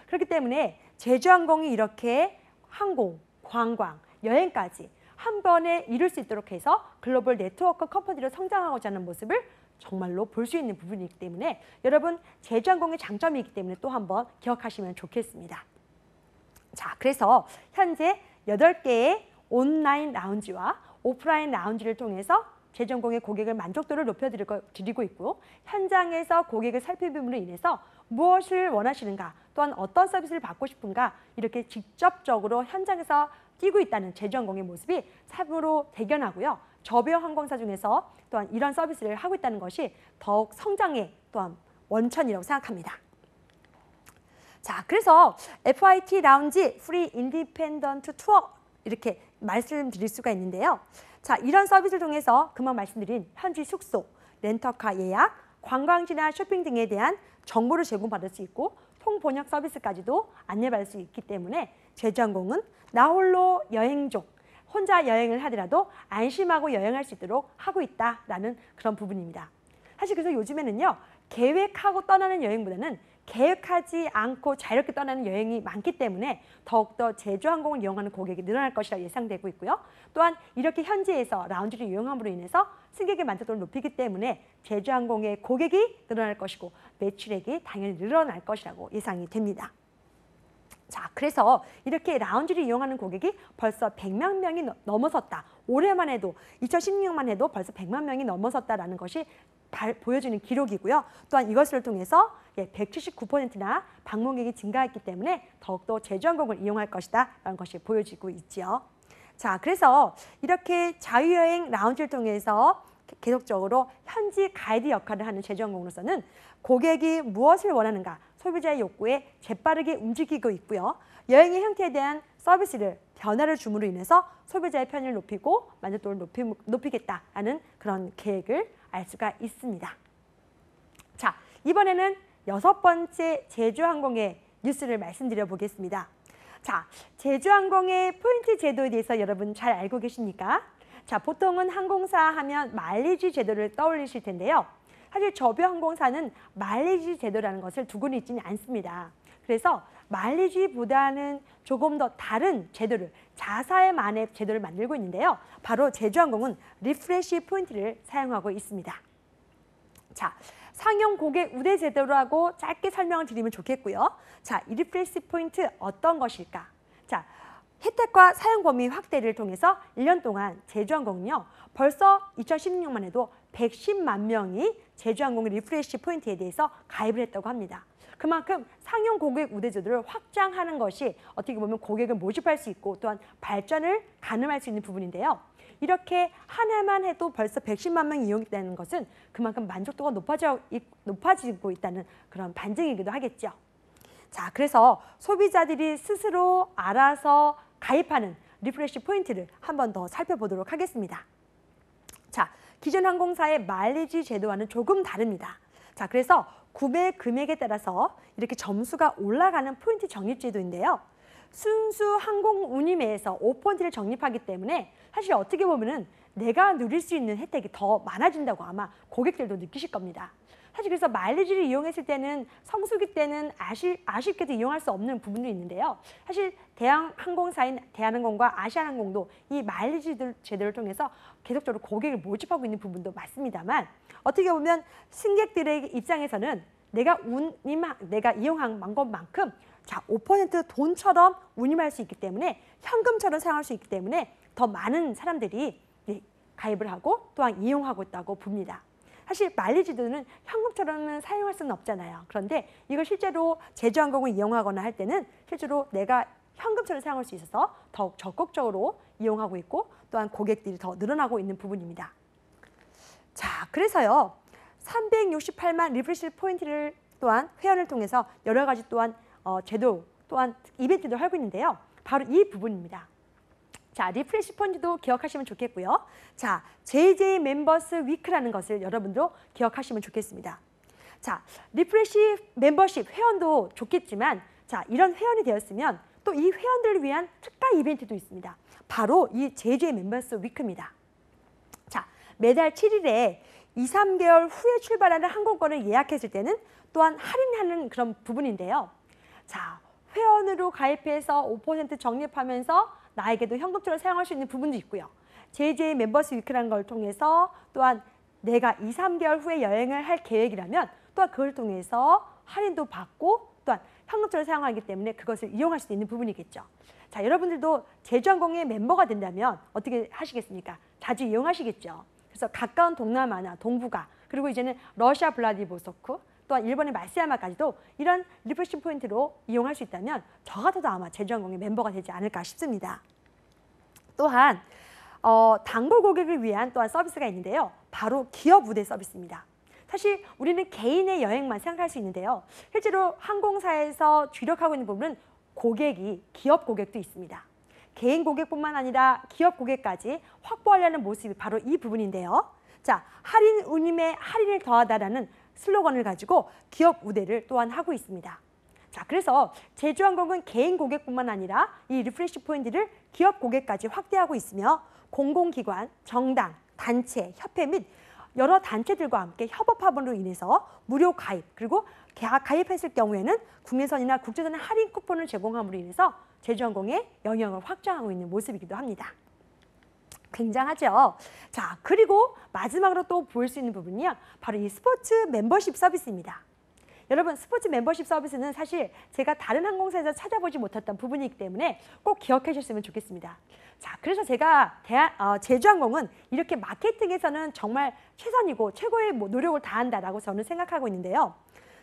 그렇기 때문에 제주항공이 이렇게 항공, 관광, 여행까지 한 번에 이룰 수 있도록 해서 글로벌 네트워크 컴퍼니로 성장하고자 하는 모습을 정말로 볼 수 있는 부분이기 때문에 여러분 제주항공의 장점이 있기 때문에 또 한번 기억하시면 좋겠습니다. 자, 그래서 현재 8개의 온라인 라운지와 오프라인 라운지를 통해서 제주항공의 고객을 만족도를 높여드리고 있고 현장에서 고객을 살펴봄으로 인해서 무엇을 원하시는가 또한 어떤 서비스를 받고 싶은가 이렇게 직접적으로 현장에서 뛰고 있다는 제주항공의 모습이 참으로 대견하고요. 저비어 항공사 중에서 또한 이런 서비스를 하고 있다는 것이 더욱 성장의 또한 원천이라고 생각합니다. 자, 그래서 FIT 라운지 프리 인디펜던트 투어 이렇게 말씀드릴 수가 있는데요. 자, 이런 서비스를 통해서 금방 말씀드린 현지 숙소, 렌터카 예약, 관광지나 쇼핑 등에 대한 정보를 제공받을 수 있고 통번역 서비스까지도 안내받을 수 있기 때문에 제주항공은 나 홀로 여행 중 혼자 여행을 하더라도 안심하고 여행할 수 있도록 하고 있다라는 그런 부분입니다. 사실 그래서 요즘에는요. 계획하고 떠나는 여행보다는 계획하지 않고 자유롭게 떠나는 여행이 많기 때문에 더욱더 제주항공을 이용하는 고객이 늘어날 것이라 예상되고 있고요. 또한 이렇게 현지에서 라운지를 이용함으로 인해서 승객의 만족도를 높이기 때문에 제주항공의 고객이 늘어날 것이고 매출액이 당연히 늘어날 것이라고 예상이 됩니다. 자, 그래서 이렇게 라운지를 이용하는 고객이 벌써 100만 명이 넘어섰다. 올해만 해도 2016년만 해도 벌써 100만 명이 넘어섰다라는 것이 보여주는 기록이고요. 또한 이것을 통해서 179%나 방문객이 증가했기 때문에 더욱더 제주항공을 이용할 것이다 라는 것이 보여지고 있죠. 자, 그래서 이렇게 자유여행 라운지를 통해서 계속적으로 현지 가이드 역할을 하는 제주항공으로서는 고객이 무엇을 원하는가 소비자의 욕구에 재빠르게 움직이고 있고요. 여행의 형태에 대한 서비스를 변화를 줌으로 인해서 소비자의 편의를 높이고 만족도를 높이겠다라는 그런 계획을 알 수가 있습니다. 자, 이번에는 6번째 제주항공의 뉴스를 말씀드려 보겠습니다. 자, 제주항공의 포인트 제도에 대해서 여러분 잘 알고 계십니까? 자, 보통은 항공사 하면 마일리지 제도를 떠올리실 텐데요. 사실 저비어 항공사는 마일리지 제도라는 것을 두고는 있지는 않습니다. 그래서 마일리지보다는 조금 더 다른 제도를 자사의만의 제도를 만들고 있는데요. 바로 제주항공은 리프레시 포인트를 사용하고 있습니다. 자, 상용 고객 우대 제도라고 짧게 설명을 드리면 좋겠고요. 자, 이 리프레시 포인트 어떤 것일까? 자, 혜택과 사용 범위 확대를 통해서 1년 동안 제주항공은요. 벌써 2016년만 해도 110만 명이 제주항공의 리프레시 포인트에 대해서 가입을 했다고 합니다. 그만큼 상용 고객 우대 제도를 확장하는 것이 어떻게 보면 고객을 모집할 수 있고 또한 발전을 가능할 수 있는 부분인데요. 이렇게 한 해만 해도 벌써 110만 명이 이용했다는 것은 그만큼 만족도가 높아지고 있다는 그런 반증이기도 하겠죠. 자, 그래서 소비자들이 스스로 알아서 가입하는 리프레시 포인트를 한 번 더 살펴보도록 하겠습니다. 자, 기존 항공사의 마일리지 제도와는 조금 다릅니다. 자, 그래서 구매 금액에 따라서 이렇게 점수가 올라가는 포인트 적립 제도인데요. 순수 항공 운임에서 5포인트를 적립하기 때문에 사실 어떻게 보면은 내가 누릴 수 있는 혜택이 더 많아진다고 아마 고객들도 느끼실 겁니다. 사실 그래서 마일리지를 이용했을 때는 성수기 때는 아쉽게도 이용할 수 없는 부분도 있는데요. 사실 대한항공사인 대한항공과 아시아항공도 이 마일리지 제도를 통해서 계속적으로 고객을 모집하고 있는 부분도 맞습니다만 어떻게 보면 승객들의 입장에서는 내가 이용한 것만큼 자, 5% 돈처럼 운임할 수 있기 때문에 현금처럼 사용할 수 있기 때문에 더 많은 사람들이 가입을 하고 또한 이용하고 있다고 봅니다. 사실 마일리지도는 현금처럼은 사용할 수는 없잖아요. 그런데 이걸 실제로 제주항공을 이용하거나 할 때는 실제로 내가 현금처럼 사용할 수 있어서 더욱 적극적으로 이용하고 있고 또한 고객들이 더 늘어나고 있는 부분입니다. 자, 그래서요. 368만 리프레시 포인트를 또한 회원을 통해서 여러 가지 또한 제도 또한 이벤트도 하고 있는데요. 바로 이 부분입니다. 자, 리프레시 포인트도 기억하시면 좋겠고요. 자, JJ 멤버스 위크라는 것을 여러분도 기억하시면 좋겠습니다. 자, 리프레시 멤버십 회원도 좋겠지만 자, 이런 회원이 되었으면 또 이 회원들을 위한 특가 이벤트도 있습니다. 바로 이 JJ 멤버스 위크입니다. 자, 매달 7일에 2, 3개월 후에 출발하는 항공권을 예약했을 때는 또한 할인하는 그런 부분인데요. 자, 회원으로 가입해서 5% 적립하면서 나에게도 현금처럼 사용할 수 있는 부분도 있고요. JJ 멤버스 위크라는 걸 통해서 또한 내가 2, 3개월 후에 여행을 할 계획이라면 또한 그걸 통해서 할인도 받고 또한 현금처럼 사용하기 때문에 그것을 이용할 수 있는 부분이겠죠. 자, 여러분들도 제주항공의 멤버가 된다면 어떻게 하시겠습니까? 자주 이용하시겠죠. 그래서 가까운 동남아나 동북아 그리고 이제는 러시아 블라디보스토크 또한 일본의 마시야마까지도 이런 리프레시 포인트로 이용할 수 있다면 저 같아도 아마 제주항공의 멤버가 되지 않을까 싶습니다. 또한 단골 고객을 위한 또한 서비스가 있는데요. 바로 기업 우대 서비스입니다. 사실 우리는 개인의 여행만 생각할 수 있는데요. 실제로 항공사에서 주력하고 있는 부분은 고객이 기업 고객도 있습니다. 개인 고객뿐만 아니라 기업 고객까지 확보하려는 모습이 바로 이 부분인데요. 자, 할인 운임에 할인을 더하다라는 슬로건을 가지고 기업 우대를 또한 하고 있습니다. 자, 그래서 제주항공은 개인 고객뿐만 아니라 이 리프레시 포인트를 기업 고객까지 확대하고 있으며 공공기관, 정당, 단체, 협회 및 여러 단체들과 함께 협업함으로 인해서 무료 가입 그리고 가입했을 경우에는 국내선이나 국제선 할인 쿠폰을 제공함으로 인해서 제주항공의 영역을 확장하고 있는 모습이기도 합니다. 굉장하죠. 자, 그리고 마지막으로 또 볼 수 있는 부분이요. 바로 이 스포츠 멤버십 서비스입니다. 여러분, 스포츠 멤버십 서비스는 사실 제가 다른 항공사에서 찾아보지 못했던 부분이기 때문에 꼭 기억해 주셨으면 좋겠습니다. 자, 그래서 제가 제주항공은 이렇게 마케팅에서는 정말 최선이고 최고의 노력을 다한다라고 저는 생각하고 있는데요.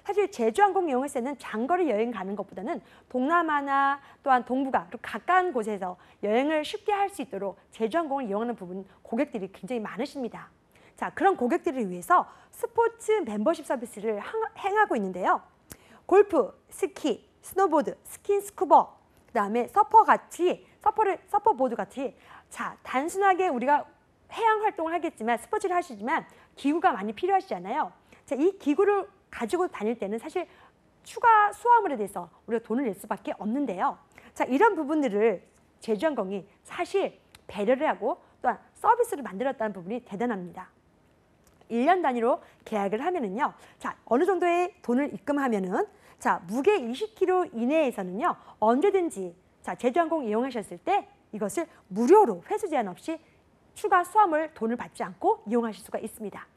사실 제주항공 이용했을 때는 장거리 여행 가는 것보다는 동남아나 또한 동북아 그리고 가까운 곳에서 여행을 쉽게 할 수 있도록 제주항공을 이용하는 부분 고객들이 굉장히 많으십니다. 자, 그런 고객들을 위해서 스포츠 멤버십 서비스를 행하고 있는데요. 골프, 스키, 스노보드, 스킨스쿠버, 그다음에 서퍼보드 같이 자, 단순하게 우리가 해양 활동을 하겠지만 스포츠를 하시지만 기구가 많이 필요하시잖아요. 자, 이 기구를 가지고 다닐 때는 사실 추가 수화물에 대해서 우리가 돈을 낼 수밖에 없는데요. 자, 이런 부분들을 제주항공이 사실 배려를 하고 또한 서비스를 만들었다는 부분이 대단합니다. 1년 단위로 계약을 하면은요. 자, 어느 정도의 돈을 입금하면은 자, 무게 20kg 이내에서는요. 언제든지 자, 제주항공 이용하셨을 때 이것을 무료로 회수 제한 없이 추가 수화물 돈을 받지 않고 이용하실 수가 있습니다.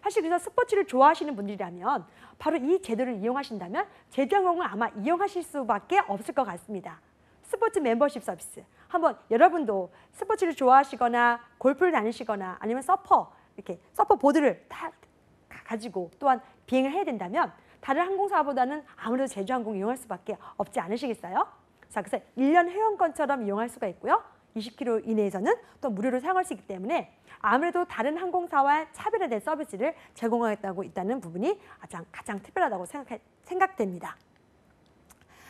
사실 그래서 스포츠를 좋아하시는 분들이라면 바로 이 제도를 이용하신다면 제주항공을 아마 이용하실 수밖에 없을 것 같습니다. 스포츠 멤버십 서비스. 한번 여러분도 스포츠를 좋아하시거나 골프를 다니시거나 아니면 이렇게 서퍼보드를 가지고 또한 비행을 해야 된다면 다른 항공사보다는 아무래도 제주항공 이용할 수밖에 없지 않으시겠어요? 자, 그래서 1년 회원권처럼 이용할 수가 있고요. 20km 이내에서는 또 무료로 사용할 수 있기 때문에 아무래도 다른 항공사와 차별화된 서비스를 제공하겠다고 있다는 부분이 가장 특별하다고 생각됩니다.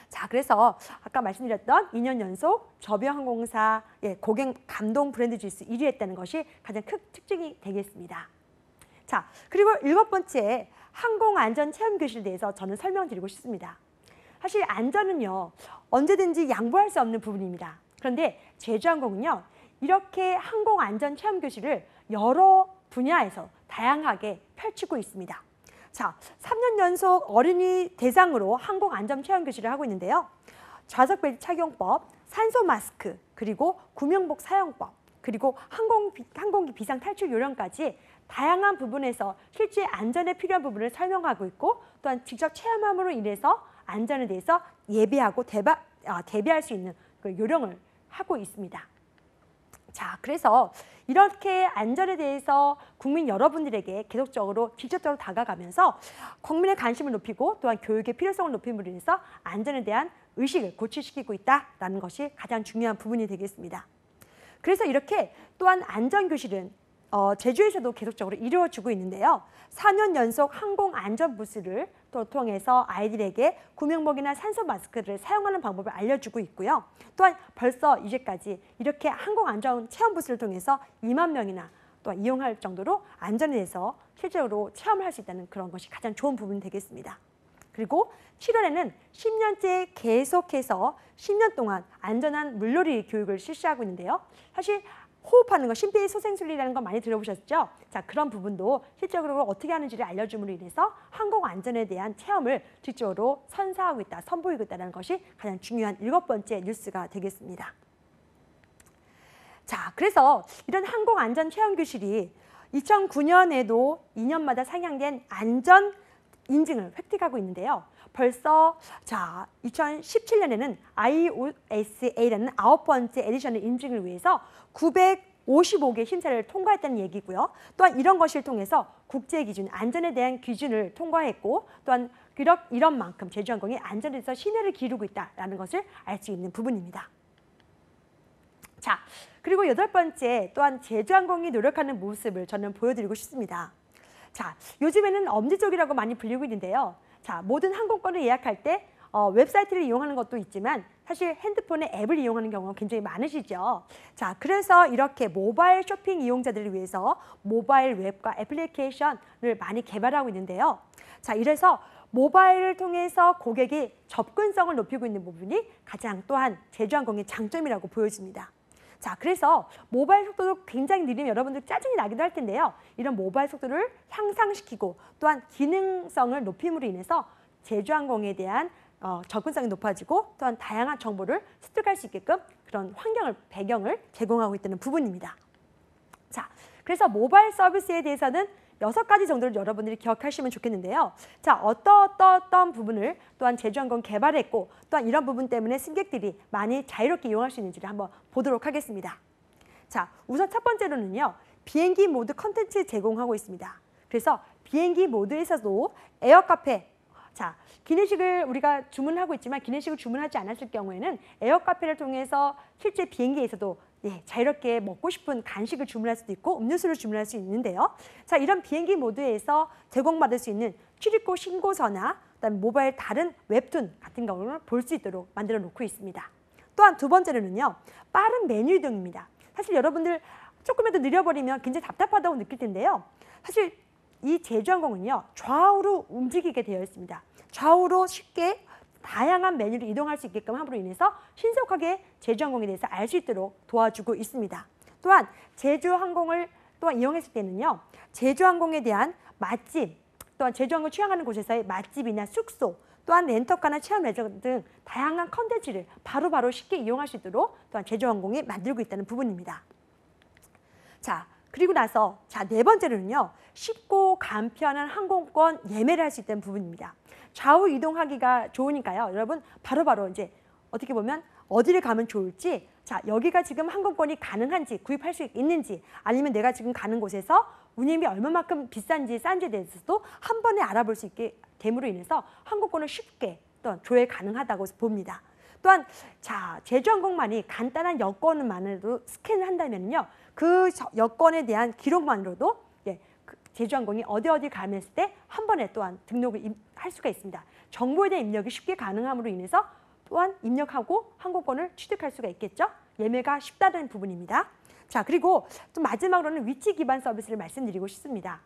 자, 그래서 아까 말씀드렸던 2년 연속 저비용항공사 고객 감동 브랜드 지수 1위 했다는 것이 가장 큰 특징이 되겠습니다. 자, 그리고 7번째 항공안전 체험 교실에 대해서 저는 설명드리고 싶습니다. 사실 안전은요, 언제든지 양보할 수 없는 부분입니다. 그런데 제주항공은요, 이렇게 항공안전 체험 교실을 여러 분야에서 다양하게 펼치고 있습니다. 자, 3년 연속 어린이 대상으로 항공안전 체험 교실을 하고 있는데요. 좌석벨트 착용법, 산소 마스크, 그리고 구명복 사용법, 그리고 항공기 비상 탈출 요령까지 다양한 부분에서 실제 안전에 필요한 부분을 설명하고 있고 또한 직접 체험함으로 인해서 안전에 대해서 예비하고 대비할 수 있는 그 요령을 하고 있습니다. 자, 그래서 이렇게 안전에 대해서 국민 여러분들에게 계속적으로 직접적으로 다가가면서 국민의 관심을 높이고 또한 교육의 필요성을 높임으로 인해서 안전에 대한 의식을 고취시키고 있다는 것이 가장 중요한 부분이 되겠습니다. 그래서 이렇게 또한 안전교실은 제주에서도 계속적으로 이루어지고 있는데요. 4년 연속 항공안전 부스를 통해서 아이들에게 구명복이나 산소 마스크를 사용하는 방법을 알려주고 있고요. 또한 벌써 이제까지 이렇게 항공안전 체험 부스를 통해서 2만 명이나 또 이용할 정도로 안전에 대해서 실제로 체험을 할 수 있다는 그런 것이 가장 좋은 부분이 되겠습니다. 그리고 7월에는 10년째 계속해서 10년 동안 안전한 물놀이 교육을 실시하고 있는데요. 사실 호흡하는 거, 심폐소생술이라는 거 많이 들어보셨죠? 자, 그런 부분도 실제적으로 어떻게 하는지를 알려줌으로 인해서 항공 안전에 대한 체험을 직접으로 선사하고 있다, 선보이고 있다는 것이 가장 중요한 7번째 뉴스가 되겠습니다. 자, 그래서 이런 항공 안전 체험 교실이 2009년에도 2년마다 상향된 안전 인증을 획득하고 있는데요. 벌써 2017년에는 IOSA라는 9번째 에디션의 인증을 위해서 955개 심사를 통과했다는 얘기고요. 또한 이런 것을 통해서 국제 기준, 안전에 대한 기준을 통과했고 또한 이런 만큼 제주항공이 안전에 대해서 신뢰를 기르고 있다는 것을 알 수 있는 부분입니다. 자, 그리고 8번째 또한 제주항공이 노력하는 모습을 저는 보여드리고 싶습니다. 자, 요즘에는 엄지족이라고 많이 불리고 있는데요. 자, 모든 항공권을 예약할 때 웹사이트를 이용하는 것도 있지만 사실 핸드폰의 앱을 이용하는 경우가 굉장히 많으시죠. 자, 그래서 이렇게 모바일 쇼핑 이용자들을 위해서 모바일 웹과 애플리케이션을 많이 개발하고 있는데요. 자, 이래서 모바일을 통해서 고객이 접근성을 높이고 있는 부분이 가장 또한 제주항공의 장점이라고 보여집니다. 자, 그래서 모바일 속도도 굉장히 느리면 여러분들 짜증이 나기도 할 텐데요. 이런 모바일 속도를 향상시키고 또한 기능성을 높임으로 인해서 제주항공에 대한 접근성이 높아지고 또한 다양한 정보를 습득할 수 있게끔 그런 배경을 제공하고 있다는 부분입니다. 자, 그래서 모바일 서비스에 대해서는 6가지 정도를 여러분들이 기억하시면 좋겠는데요. 자, 어떤 부분을 또한 제주항공 개발했고 또한 이런 부분 때문에 승객들이 많이 자유롭게 이용할 수 있는지를 한번 보도록 하겠습니다. 자, 우선 첫 번째로는요. 비행기 모드 컨텐츠 제공하고 있습니다. 그래서 비행기 모드에서도 에어카페, 자, 기내식을 우리가 주문하고 있지만 기내식을 주문하지 않았을 경우에는 에어카페를 통해서 실제 비행기에서도 자유롭게 먹고 싶은 간식을 주문할 수도 있고 음료수를 주문할 수 있는데요. 자, 이런 비행기 모드에서 제공받을 수 있는 출입국 신고서나 그다음에 모바일 다른 웹툰 같은 경우를 볼 수 있도록 만들어 놓고 있습니다. 또한 두 번째로는요. 빠른 메뉴 이동입니다. 사실 여러분들 조금이라도 느려버리면 굉장히 답답하다고 느낄 텐데요. 사실 이 제주항공은요. 좌우로 움직이게 되어 있습니다. 좌우로 쉽게 다양한 메뉴를 이동할 수 있게끔 함으로 인해서 신속하게 제주항공에 대해서 알 수 있도록 도와주고 있습니다. 또한 제주항공을 또한 이용했을 때는요. 제주항공에 대한 맛집, 또한 제주항공 취향하는 곳에서의 맛집이나 숙소, 또한 렌터카나 체험 레저드 등 다양한 컨텐츠를 바로바로 쉽게 이용할 수 있도록 또한 제주항공이 만들고 있다는 부분입니다. 자, 그리고 나서 네 번째로는요. 쉽고 간편한 항공권 예매를 할 수 있다는 부분입니다. 좌우 이동하기가 좋으니까요. 여러분 바로바로 이제 어떻게 보면 어디를 가면 좋을지, 자, 여기가 지금 항공권이 가능한지 구입할 수 있는지 아니면 내가 지금 가는 곳에서 운임이 얼마만큼 비싼지 싼지에 대해서도 한 번에 알아볼 수 있게 됨으로 인해서 항공권을 쉽게 또 조회 가능하다고 봅니다. 또한 제주항공만이 간단한 여권만으로도 스캔을 한다면요. 그 여권에 대한 기록만으로도 제주항공이 어디 가면서 때 한 번에 또한 등록을 할 수가 있습니다. 정보에 대한 입력이 쉽게 가능함으로 인해서 또한 입력하고 항공권을 취득할 수가 있겠죠. 예매가 쉽다는 부분입니다. 자, 그리고 좀 마지막으로는 위치 기반 서비스를 말씀드리고 싶습니다.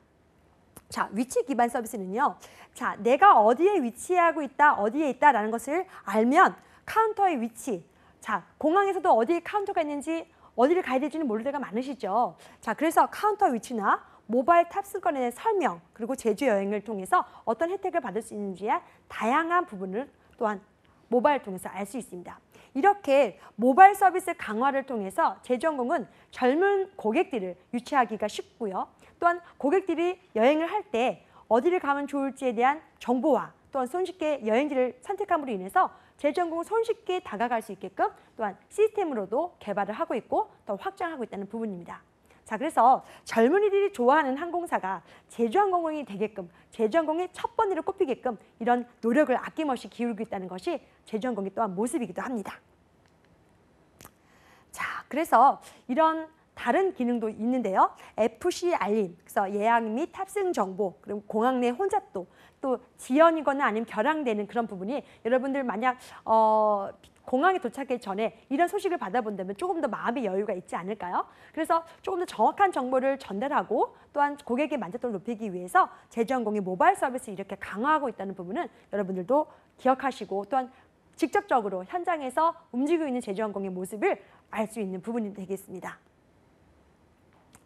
자, 위치 기반 서비스는요. 자, 내가 어디에 위치하고 있다, 어디에 있다라는 것을 알면 카운터의 위치, 자, 공항에서도 어디에 카운터가 있는지 어디를 가야 될지는 모를 때가 많으시죠. 자, 그래서 카운터 위치나 모바일 탑승권에 대한 설명, 그리고 제주 여행을 통해서 어떤 혜택을 받을 수 있는지의 다양한 부분을 또한 모바일을 통해서 알 수 있습니다. 이렇게 모바일 서비스 강화를 통해서 제주항공은 젊은 고객들을 유치하기가 쉽고요. 또한 고객들이 여행을 할 때 어디를 가면 좋을지에 대한 정보와 또한 손쉽게 여행지를 선택함으로 인해서 제주항공은 손쉽게 다가갈 수 있게끔 또한 시스템으로도 개발을 하고 있고 또 확장하고 있다는 부분입니다. 자, 그래서 젊은이들이 좋아하는 항공사가 제주항공이 되게끔, 제주항공의 첫 번째로 꼽히게끔 이런 노력을 아낌없이 기울이고 있다는 것이 제주항공의 또한 모습이기도 합니다. 자, 그래서 이런 다른 기능도 있는데요. FC 알림, 그래서 예약 및 탑승 정보, 그리고 공항 내 혼잡도, 또 지연이거나 아니면 결항되는 그런 부분이 여러분들 만약 공항에 도착하기 전에 이런 소식을 받아본다면 조금 더 마음의 여유가 있지 않을까요? 그래서 조금 더 정확한 정보를 전달하고 또한 고객의 만족도를 높이기 위해서 제주항공이 모바일 서비스를 이렇게 강화하고 있다는 부분은 여러분들도 기억하시고 또한 직접적으로 현장에서 움직이고 있는 제주항공의 모습을 알 수 있는 부분이 되겠습니다.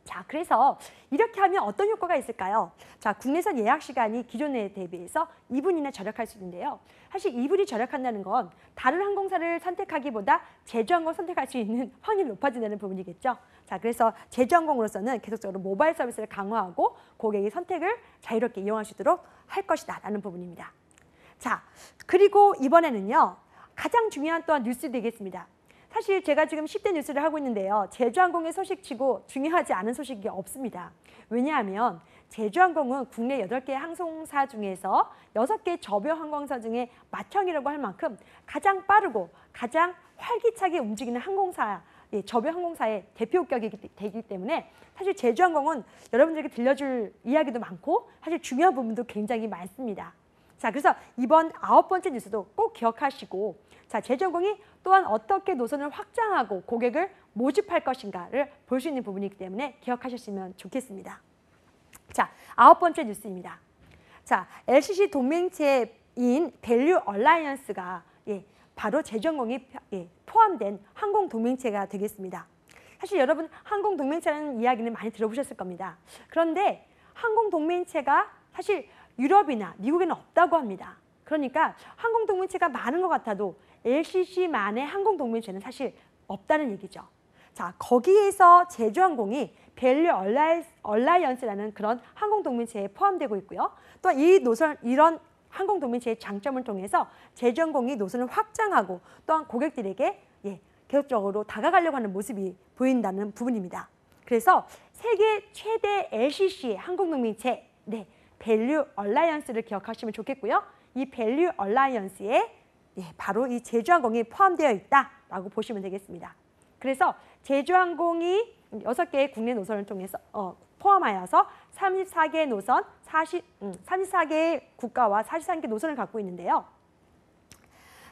자, 그래서 이렇게 하면 어떤 효과가 있을까요? 자, 국내선 예약 시간이 기존에 대비해서 2분이나 절약할 수 있는데요. 사실 2분이 절약한다는 건 다른 항공사를 선택하기보다 제주항공 선택할 수 있는 확률이 높아진다는 부분이겠죠. 자, 그래서 제주항공으로서는 계속적으로 모바일 서비스를 강화하고 고객의 선택을 자유롭게 이용할 수 있도록 할 것이다 라는 부분입니다. 자, 그리고 이번에는요. 가장 중요한 또한 뉴스 되겠습니다. 사실 제가 지금 10대 뉴스를 하고 있는데요. 제주항공의 소식치고 중요하지 않은 소식이 없습니다. 왜냐하면 제주항공은 국내 8개 항공사 중에서 6개 저변 항공사 중에 맏형이라고 할 만큼 가장 빠르고 가장 활기차게 움직이는 항공사, 저변 항공사의 대표격이 되기 때문에 사실 제주항공은 여러분들에게 들려줄 이야기도 많고 사실 중요한 부분도 굉장히 많습니다. 자, 그래서 이번 9번째 뉴스도 꼭 기억하시고 자, 제주항공이 또한 어떻게 노선을 확장하고 고객을 모집할 것인가를 볼 수 있는 부분이기 때문에 기억하셨으면 좋겠습니다. 자, 9번째 뉴스입니다. 자, LCC 동맹체인 밸류 얼라이언스가 바로 제주항공이 포함된 항공 동맹체가 되겠습니다. 사실 여러분 항공 동맹체라는 이야기는 많이 들어보셨을 겁니다. 그런데 항공 동맹체가 사실 유럽이나 미국에는 없다고 합니다. 그러니까 항공 동맹체가 많은 것 같아도 LCC만의 항공 동맹체는 사실 없다는 얘기죠. 자, 거기에서 제주항공이 밸류 얼라이언스라는 그런 항공 동맹체에 포함되고 있고요. 또 이 노선 이런 항공 동맹체의 장점을 통해서 제주항공이 노선을 확장하고 또한 고객들에게 계속적으로 다가가려고 하는 모습이 보인다는 부분입니다. 그래서 세계 최대 LCC 항공 동맹체 밸류 얼라이언스를 기억하시면 좋겠고요. 이 밸류 얼라이언스에 바로 이 제주항공이 포함되어 있다라고 보시면 되겠습니다. 그래서 제주항공이 6개의 국내 노선을 통해서 포함하여서 34개 노선, 34개의 국가와 43개 노선을 갖고 있는데요.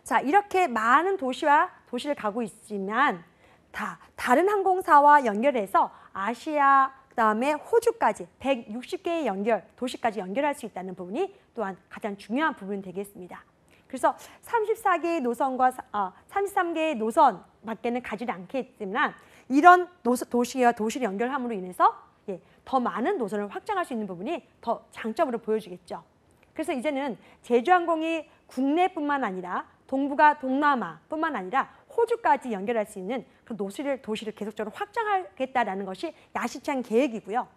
자, 이렇게 많은 도시를 가고 있지만 다른 항공사와 연결해서 아시아 그다음에 호주까지 160개의 도시까지 연결할 수 있다는 부분이 또한 가장 중요한 부분이 되겠습니다. 그래서 34개의 노선과 33개의 노선밖에는 가지 않겠지만 이런 도시와 도시를 연결함으로 인해서 더 많은 노선을 확장할 수 있는 부분이 더 장점으로 보여지겠죠. 그래서 이제는 제주항공이 국내뿐만 아니라 동북아, 동남아뿐만 아니라 호주까지 연결할 수 있는 그 도시를 계속적으로 확장하겠다라는 것이 야심찬 계획이고요.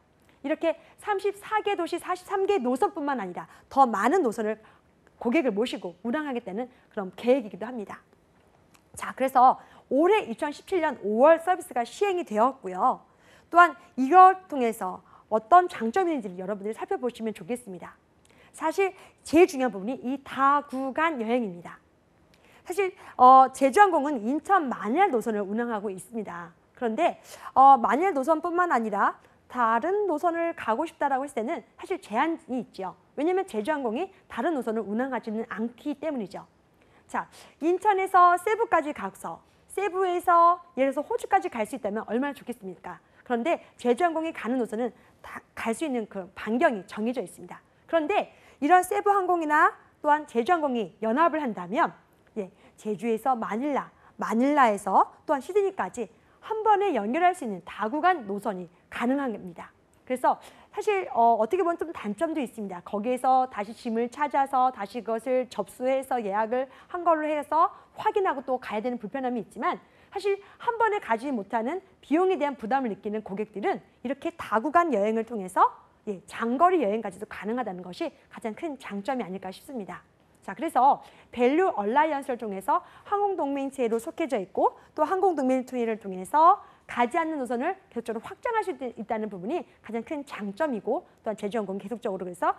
이렇게 34개 도시, 43개 노선뿐만 아니라 더 많은 노선을 고객을 모시고 운항하겠다는 그런 계획이기도 합니다. 자, 그래서 올해 2017년 5월 서비스가 시행이 되었고요. 또한 이걸 통해서 어떤 장점이 있는지를 여러분들이 살펴보시면 좋겠습니다. 사실 제일 중요한 부분이 이 다구간 여행입니다. 사실 제주항공은 인천 만일 노선을 운항하고 있습니다. 그런데 만일 노선뿐만 아니라 다른 노선을 가고 싶다라고 했을 때는 사실 제한이 있죠. 왜냐하면 제주항공이 다른 노선을 운항하지는 않기 때문이죠. 자, 인천에서 세부까지 가서 세부에서 예를 들어서 호주까지 갈 수 있다면 얼마나 좋겠습니까? 그런데 제주항공이 가는 노선은 갈 수 있는 그 반경이 정해져 있습니다. 그런데 이런 세부항공이나 또한 제주항공이 연합을 한다면 제주에서 마닐라에서 또한 시드니까지 한 번에 연결할 수 있는 다구간 노선이 가능합니다. 그래서 사실 어떻게 보면 좀 단점도 있습니다. 거기에서 다시 짐을 찾아서 다시 그것을 접수해서 예약을 한 걸로 해서 확인하고 또 가야 되는 불편함이 있지만 사실 한 번에 가지 못하는 비용에 대한 부담을 느끼는 고객들은 이렇게 다구간 여행을 통해서 장거리 여행까지도 가능하다는 것이 가장 큰 장점이 아닐까 싶습니다. 자, 그래서 밸류 얼라이언스를 통해서 항공동맹체로 속해져 있고 또 항공동맹체를 통해서 가지 않는 노선을 계속적으로 확장할 수 있다는 부분이 가장 큰 장점이고 또한 제주항공은 계속적으로 그래서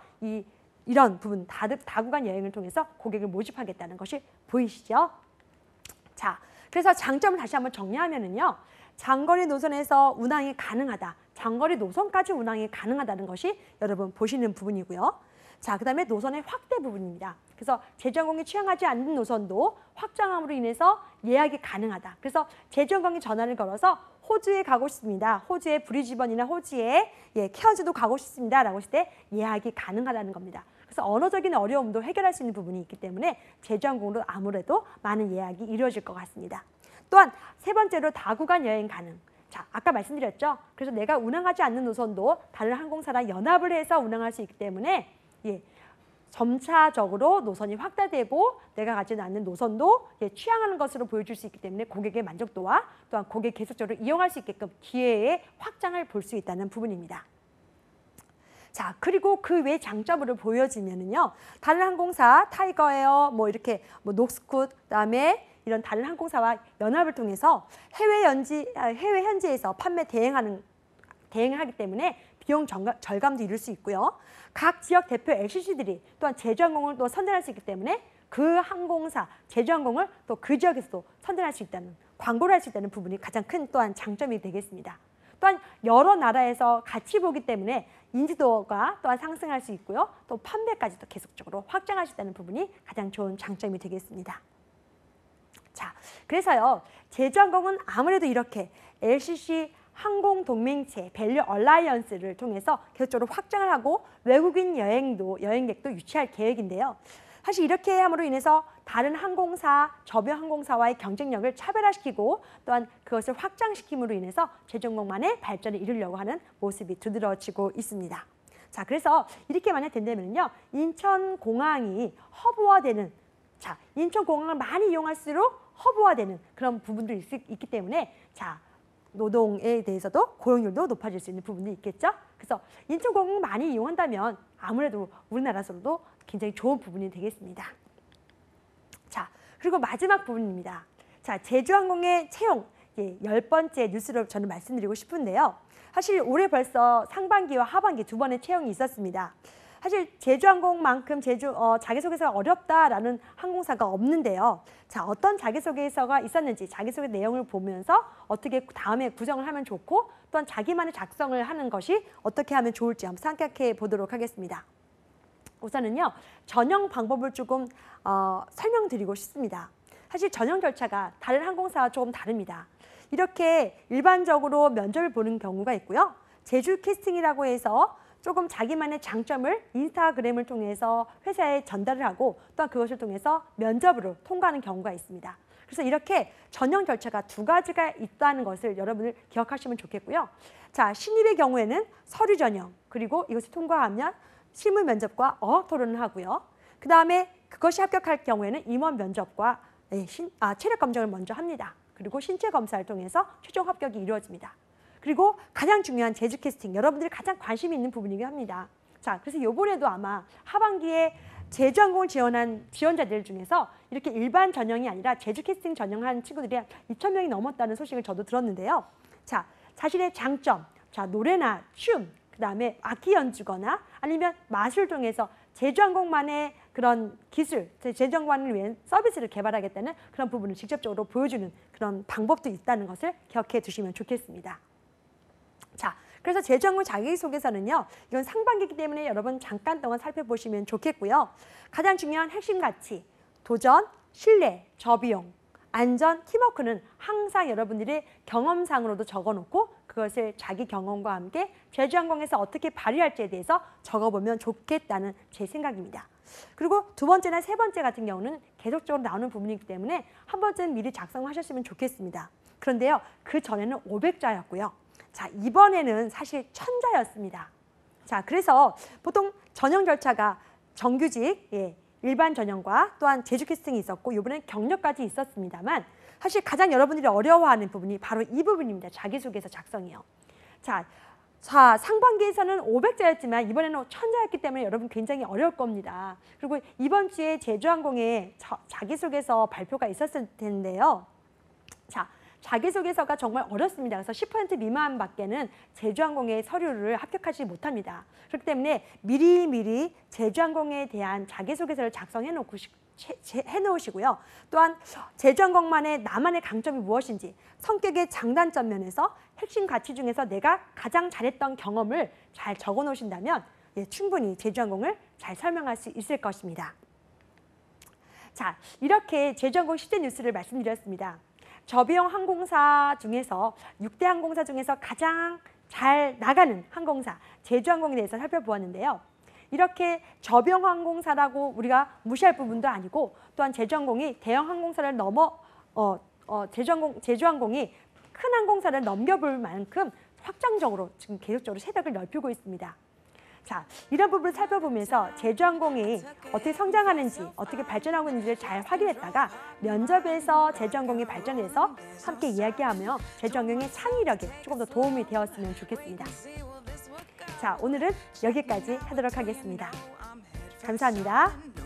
이런 부분 다구간 여행을 통해서 고객을 모집하겠다는 것이 보이시죠? 자, 그래서 장점을 다시 한번 정리하면은요. 장거리 노선에서 운항이 가능하다. 장거리 노선까지 운항이 가능하다는 것이 여러분 보시는 부분이고요. 자, 그다음에 노선의 확대 부분입니다. 그래서 제주항공이 취항하지 않는 노선도 확장함으로 인해서 예약이 가능하다. 그래서 제주항공이 전화를 걸어서 호주에 가고 싶습니다. 호주의 브리즈번이나 호주에 케언즈도 가고 싶습니다. 라고 했을 때 예약이 가능하다는 겁니다. 그래서 언어적인 어려움도 해결할 수 있는 부분이 있기 때문에 제주항공으로 아무래도 많은 예약이 이루어질 것 같습니다. 또한 세 번째로 다구간 여행 가능. 자, 아까 말씀드렸죠. 그래서 내가 운항하지 않는 노선도 다른 항공사랑 연합을 해서 운항할 수 있기 때문에 점차적으로 노선이 확대되고 내가 가지는 않는 노선도 취항하는 것으로 보여줄 수 있기 때문에 고객의 만족도와 또한 고객 계속적으로 이용할 수 있게끔 기회의 확장을 볼 수 있다는 부분입니다. 자, 그리고 그 외 장점으로 보여지면은요. 다른 항공사, 타이거에어, 이렇게 녹스콧, 그다음에 이런 다른 항공사와 연합을 통해서 해외 현지에서 판매 대행을 하기 때문에 비용 절감도 이룰 수 있고요. 각 지역 대표 LCC들이 또한 제주항공을 또 선전할 수 있기 때문에 그 항공사, 제주항공을 또 그 지역에서도 선전할 수 있다는, 광고를 할 수 있다는 부분이 가장 큰 또한 장점이 되겠습니다. 또한 여러 나라에서 같이 보기 때문에 인지도가 또한 상승할 수 있고요. 또 판매까지도 계속적으로 확장할 수 있다는 부분이 가장 좋은 장점이 되겠습니다. 자, 그래서요. 제주항공은 아무래도 이렇게 LCC 항공동맹체 밸류 얼라이언스를 통해서 계속적으로 확장을 하고 외국인 여행객도 유치할 계획인데요. 사실 이렇게 함으로 인해서 다른 항공사, 저변 항공사와의 경쟁력을 차별화시키고 또한 그것을 확장시킴으로 인해서 제주항공만의 발전을 이루려고 하는 모습이 두드러지고 있습니다. 자, 그래서 이렇게 만약 된다면요. 인천공항이 허브화되는, 자, 인천공항을 많이 이용할수록 허브화되는 그런 부분들이 있기 때문에 자, 노동에 대해서도 고용률도 높아질 수 있는 부분이 있겠죠. 그래서 인천공항 많이 이용한다면 아무래도 우리나라에서도 굉장히 좋은 부분이 되겠습니다. 자, 그리고 마지막 부분입니다. 자, 제주항공의 채용 10번째 뉴스로 저는 말씀드리고 싶은데요. 사실 올해 벌써 상반기와 하반기 두 번의 채용이 있었습니다. 사실 제주항공만큼 자기소개서가 어렵다라는 항공사가 없는데요. 자, 어떤 자기소개서가 있었는지 자기소개 내용을 보면서 어떻게 다음에 구성을 하면 좋고 또한 자기만의 작성을 하는 것이 어떻게 하면 좋을지 한번 생각해 보도록 하겠습니다. 우선은요. 전형 방법을 조금 설명드리고 싶습니다. 사실 전형 절차가 다른 항공사와 조금 다릅니다. 이렇게 일반적으로 면접을 보는 경우가 있고요. 제주 캐스팅이라고 해서 조금 자기만의 장점을 인스타그램을 통해서 회사에 전달을 하고 또한 그것을 통해서 면접으로 통과하는 경우가 있습니다. 그래서 이렇게 전형 절차가 두 가지가 있다는 것을 여러분들 기억하시면 좋겠고요. 자, 신입의 경우에는 서류 전형, 그리고 이것을 통과하면 실무 면접과 어학 토론을 하고요. 그 다음에 그것이 합격할 경우에는 임원 면접과 체력 검정을 먼저 합니다. 그리고 신체 검사를 통해서 최종 합격이 이루어집니다. 그리고 가장 중요한 제주 캐스팅, 여러분들이 가장 관심이 있는 부분이긴 합니다. 자, 그래서 이번에도 아마 하반기에 제주항공을 지원한 지원자들 중에서 이렇게 일반 전형이 아니라 제주 캐스팅 전형한 친구들이 한 2,000명이 넘었다는 소식을 저도 들었는데요. 자, 자신의 장점, 자, 노래나 춤, 그다음에 악기 연주거나 아니면 마술을 통해서 제주항공만의 그런 기술, 제주항공만을 위한 서비스를 개발하겠다는 그런 부분을 직접적으로 보여주는 그런 방법도 있다는 것을 기억해 두시면 좋겠습니다. 자, 그래서 제주항공 자기소개서는요. 이건 상반기이기 때문에 여러분 잠깐 동안 살펴보시면 좋겠고요. 가장 중요한 핵심 가치, 도전, 신뢰, 저비용, 안전, 팀워크는 항상 여러분들이 경험상으로도 적어놓고 그것을 자기 경험과 함께 제주항공에서 어떻게 발휘할지에 대해서 적어보면 좋겠다는 제 생각입니다. 그리고 두 번째나 세 번째 같은 경우는 계속적으로 나오는 부분이기 때문에 한 번쯤 미리 작성하셨으면 좋겠습니다. 그런데요. 그 전에는 500자였고요. 자, 이번에는 사실 1000자였습니다. 자, 그래서 보통 전형 절차가 정규직, 일반 전형과 또한 제주 캐스팅이 있었고 이번엔 경력까지 있었습니다만 사실 가장 여러분들이 어려워하는 부분이 바로 이 부분입니다. 자기소개서 작성이요. 자, 상반기에서는 500자였지만 이번에는 1000자였기 때문에 여러분 굉장히 어려울 겁니다. 그리고 이번 주에 제주항공에 자기소개서 발표가 있었을 텐데요. 자, 자기소개서가 정말 어렵습니다. 그래서 10% 미만밖에는 제주항공의 서류를 합격하지 못합니다. 그렇기 때문에 미리미리 제주항공에 대한 자기소개서를 작성해 놓고 해놓으시고요. 또한 제주항공만의 나만의 강점이 무엇인지, 성격의 장단점 면에서 핵심 가치 중에서 내가 가장 잘했던 경험을 잘 적어 놓으신다면 충분히 제주항공을 잘 설명할 수 있을 것입니다. 자, 이렇게 제주항공 실제 뉴스를 말씀드렸습니다. 저비용 항공사 중에서 6대 항공사 중에서 가장 잘 나가는 항공사 제주항공에 대해서 살펴보았는데요. 이렇게 저비용 항공사라고 우리가 무시할 부분도 아니고, 또한 제주항공이 대형 항공사를 넘어 제주항공이 큰 항공사를 넘겨볼 만큼 확장적으로 지금 계속적으로 세력을 넓히고 있습니다. 자, 이런 부분을 살펴보면서 제주항공이 어떻게 성장하는지, 어떻게 발전하고 있는지를 잘 확인했다가 면접에서 제주항공이 발전해서 함께 이야기하며 제주항공의 창의력에 조금 더 도움이 되었으면 좋겠습니다. 자, 오늘은 여기까지 하도록 하겠습니다. 감사합니다.